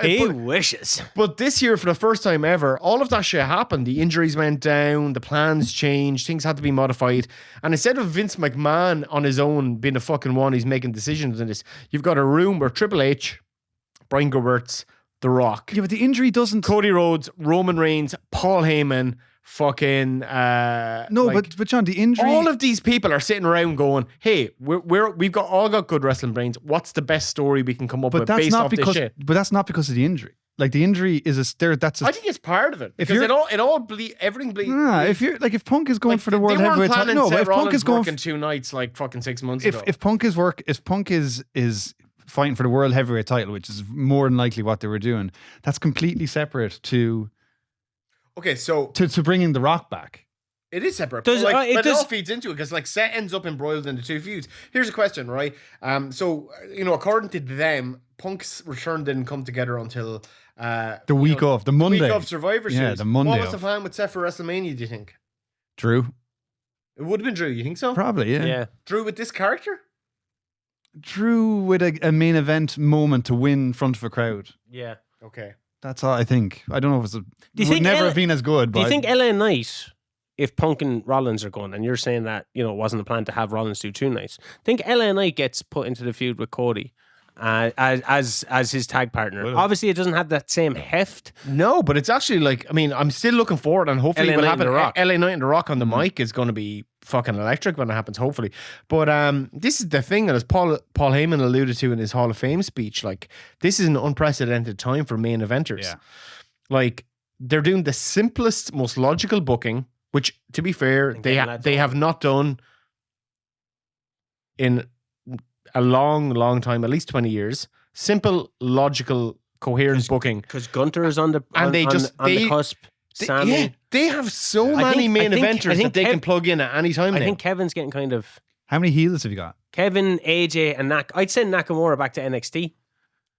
He wishes. But this year, for the first time ever, all of that shit happened. The injuries went down, the plans changed, things had to be modified. And instead of Vince McMahon on his own being the fucking one who's making decisions in this, you've got a room where Triple H, Brian Gewirtz, The Rock. Yeah, but the injury doesn't. Cody Rhodes, Roman Reigns, Paul Heyman, fucking no, like, but John, the injury. All of these people are sitting around going, "Hey, we've all got good wrestling brains. What's the best story we can come up with based off this shit?" But that's not because of the injury. Like the injury is I think it's part of it because everything bleeds. Nah, if Punk is going for the world heavyweight title, no, but if Punk is going 2 nights like fucking 6 months ago, if Punk is fighting for the world heavyweight title, which is more than likely what they were doing, that's completely separate to. Okay, so to bringing The Rock back. It is separate. But it all feeds into it because like Seth ends up embroiled in the two feuds. Here's a question, right? So according to them, Punk's return didn't come together until the week of Survivor Series. Yeah, the Monday. What was the plan with Seth for WrestleMania? Do you think Drew? It would have been Drew. You think so? Probably, yeah. Yeah. Drew with this character. Drew with a main event moment to win in front of a crowd. Yeah. Okay. That's all I think. I don't know if it would never have been as good. Do you think LA Knight, if Punk and Rollins are going, and you're saying that it wasn't a plan to have Rollins do 2 nights, think LA Knight gets put into the feud with Cody as his tag partner? Well, obviously, it doesn't have that same heft. No, but it's actually like I'm still looking forward, and hopefully it will happen. LA Knight and The Rock on the mic is going to be fucking electric when it happens, hopefully. But this is the thing that as Paul Heyman alluded to in his Hall of Fame speech, like this is an unprecedented time for main eventers. Yeah. Like they're doing the simplest, most logical booking, which to be fair, they have not done in a long time, at least 20 years. Simple, logical, coherent booking. Because Gunter is on the cusp. They have so many main eventers that they can plug in at any time. I think Kevin's getting kind of. How many heels have you got? Kevin, AJ, and I'd send Nakamura back to NXT.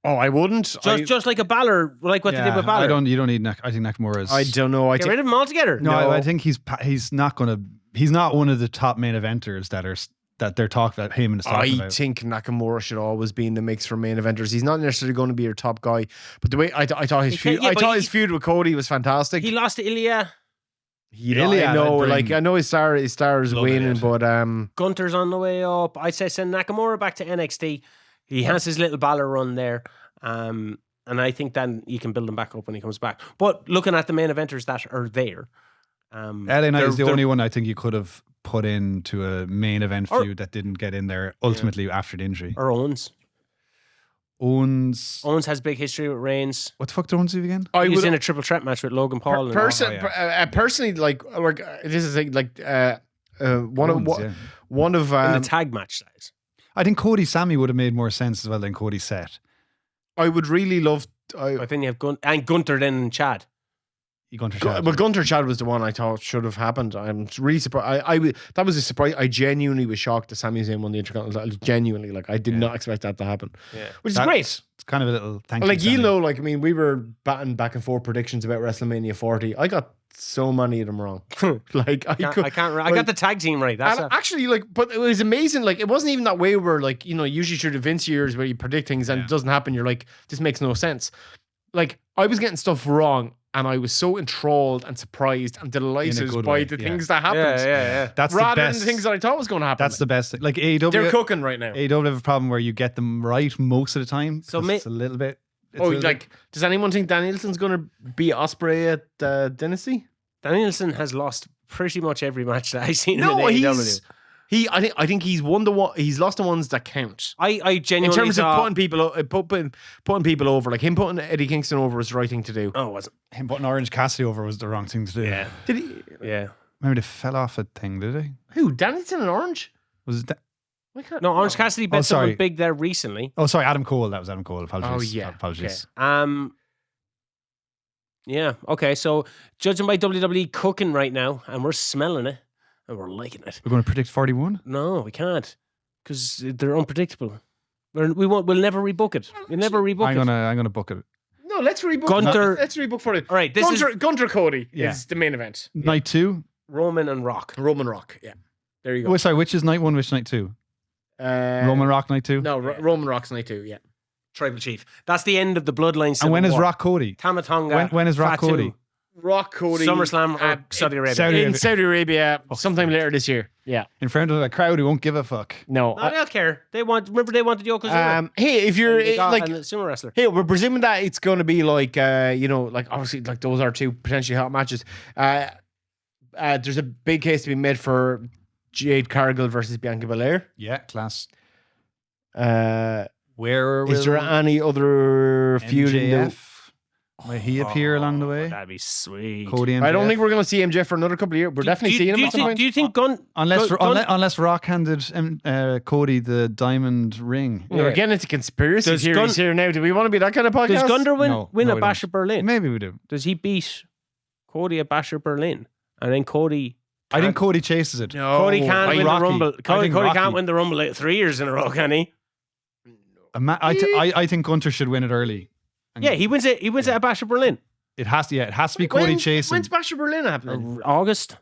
Oh, I wouldn't. Just like a Balor, like what they did with Balor. You don't need I think Nakamura's. I don't know. Get rid of him altogether. No, I think he's not one of the top main eventers that they're talking about. Heyman is talking about. I think Nakamura should always be in the mix for main eventers. He's not necessarily going to be your top guy, but the way I thought his his feud with Cody was fantastic. He lost to Ilya. I know his star is winning, but Gunter's on the way up. I'd say send Nakamura back to NXT. He has his little Balor run there. And I think then you can build him back up when he comes back. But looking at the main eventers that are there, LA Knight is the only one I think you could have put into a main event feud that didn't get in there ultimately after the injury. Or Owens. Owens has big history with Reigns. What the fuck did Owens do again? He was in a triple threat match with Logan Paul. Personally, like this is like one of in the tag match size. I think Cody Sammy would have made more sense as well than Cody Seth. I would really love. I think you have Gunter then and Chad. Gunter Chad was the one I thought should have happened. I'm really surprised. That was a surprise. I genuinely was shocked that Sami Zayn won the Intercontinental. Genuinely, like I did not expect that to happen. Yeah, which is great. It's kind of a little thank you. Like we were batting back and forth predictions about WrestleMania 40. I got so many of them wrong. Like I got the tag team right. That's actually but it was amazing. Like it wasn't even that way where usually through the Vince years where you predict things and it doesn't happen. You're like, this makes no sense. Like I was getting stuff wrong. And I was so enthralled and surprised and delighted by the things that happened. Yeah. That's rather the best. than the things that I thought was going to happen. That's the best thing. Like AEW, they're cooking right now. AEW have a problem where you get them right most of the time. So it's a little bit does anyone think Danielson's going to beat Ospreay at Dynasty? Danielson has lost pretty much every match that I've seen No, in AEW. I think he's won he's lost the ones that count. I genuinely in terms of putting people over, like him putting Eddie Kingston over was the right thing to do. Oh, was it? Him putting Orange Cassidy over was the wrong thing to do. Yeah. Did he? Yeah. Maybe they fell off a thing, did they? Who? Danielson and Orange? Was it? No, Orange Cassidy bet sorry. someone big there recently. Oh, sorry, Adam Cole. That was Adam Cole. Apologies. Oh, yeah. Apologies. Okay. Yeah. Okay. So judging by WWE cooking right now, and we're smelling it, and we're liking it. We're going to predict 41? No, we can't, because they're unpredictable. We'll never rebook it. We'll never rebook it. I'm gonna book it. No, let's rebook. Gunther. Let's rebook for it. All right. Gunter Cody is the main event. Night 2? Roman and Rock. Roman Rock. Yeah. There you go. Oh, sorry, which is night 1, which night 2? Roman Rock night 2? No, Roman Rock's night 2, yeah. Tribal Chief. That's the end of the Bloodline Civil And when is War. Rock Cody? Tamatonga. When is Rock Fatu, Cody? Rock Cody. SummerSlam or Saudi Arabia. In Saudi Arabia sometime later this year. Yeah. In front of a crowd who won't give a fuck. No. No, they don't care. Remember they wanted Yokozuna. Hey, if you're And they got- like... and the sumo wrestler. Hey, we're presuming that it's going to be like, like obviously, like those are two potentially hot matches. There's a big case to be made for Jade Cargill versus Bianca Belair. Yeah, class. Where is there any other feud in the... MJF? Might he appear along the way? That'd be sweet. Cody MJF? I don't think we're going to see MJF for another couple of years. We're definitely seeing him at some point. Do you think Unless Rock handed Cody the diamond ring. We're getting into conspiracy Does theories here now. Do we want to be that kind of podcast? Does Gunther win No, a we Bash don't. of Berlin? Maybe we do. Does he beat Cody at Bash of Berlin? And then Cody... I think Cody chases it. No, Cody can't win Rocky. the Rumble. Cody Rocky. can't win the Rumble like 3 years in a row, can he? I think Gunther should win it early. And Yeah, he wins it. He wins it at Bash of Berlin. It has to be Cody chasing. When's Bash of Berlin happening? August.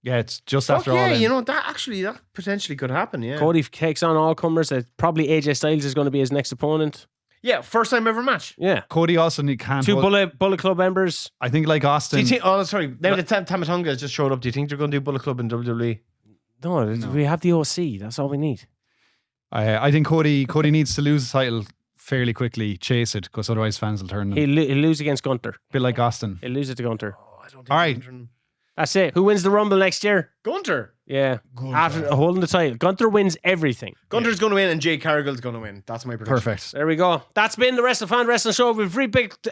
Yeah, it's just Fuck after yeah, all in. you know, that potentially could happen, yeah. Cody takes on all comers. Probably AJ Styles is going to be his next opponent. Yeah, first time ever match. Yeah. Cody also can't. Two Bullet Club members. I think like Austin. Do you think, now that Tamatonga has just showed up, do you think they're going to do Bullet Club in WWE? No, we have the OC. That's all we need. I think Cody needs to lose the title fairly quickly, chase it, because otherwise fans will turn them. He'll lose against Gunther. Bit like Austin. He'll lose it to Gunther. I don't think All right. That's it. Who wins the Rumble next year? Gunter. Yeah. After holding the title. Gunther wins everything. Gunter's going to win and Jade Cargill's going to win. That's my prediction. Perfect. There we go. That's been the Fan Wrestling Show. We've rebicked.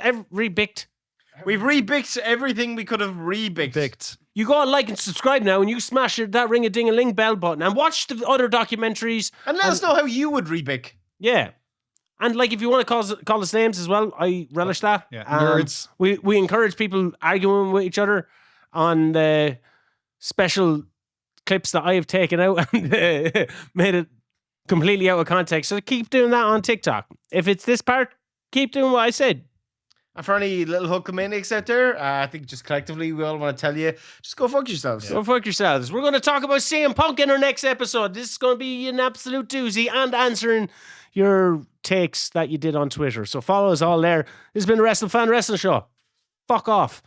We've rebicked everything we could have rebicked. You go and like and subscribe now, and you smash that ring-a-ding-a-ling bell button and watch the other documentaries. And let us know how you would rebick. Yeah. And like, if you want to call us names as well, I relish that. Yeah. Nerds. We encourage people arguing with each other on the special clips that I have taken out and made it completely out of context. So keep doing that on TikTok. If it's this part, keep doing what I said. And for any little Hulkamaniacs out there, I think just collectively we all want to tell you, just go fuck yourselves. Go fuck yourselves. We're going to talk about CM Punk in our next episode. This is going to be an absolute doozy, and answering your takes that you did on Twitter. So follow us all there. This has been the Fan Wrestling Show. Fuck off.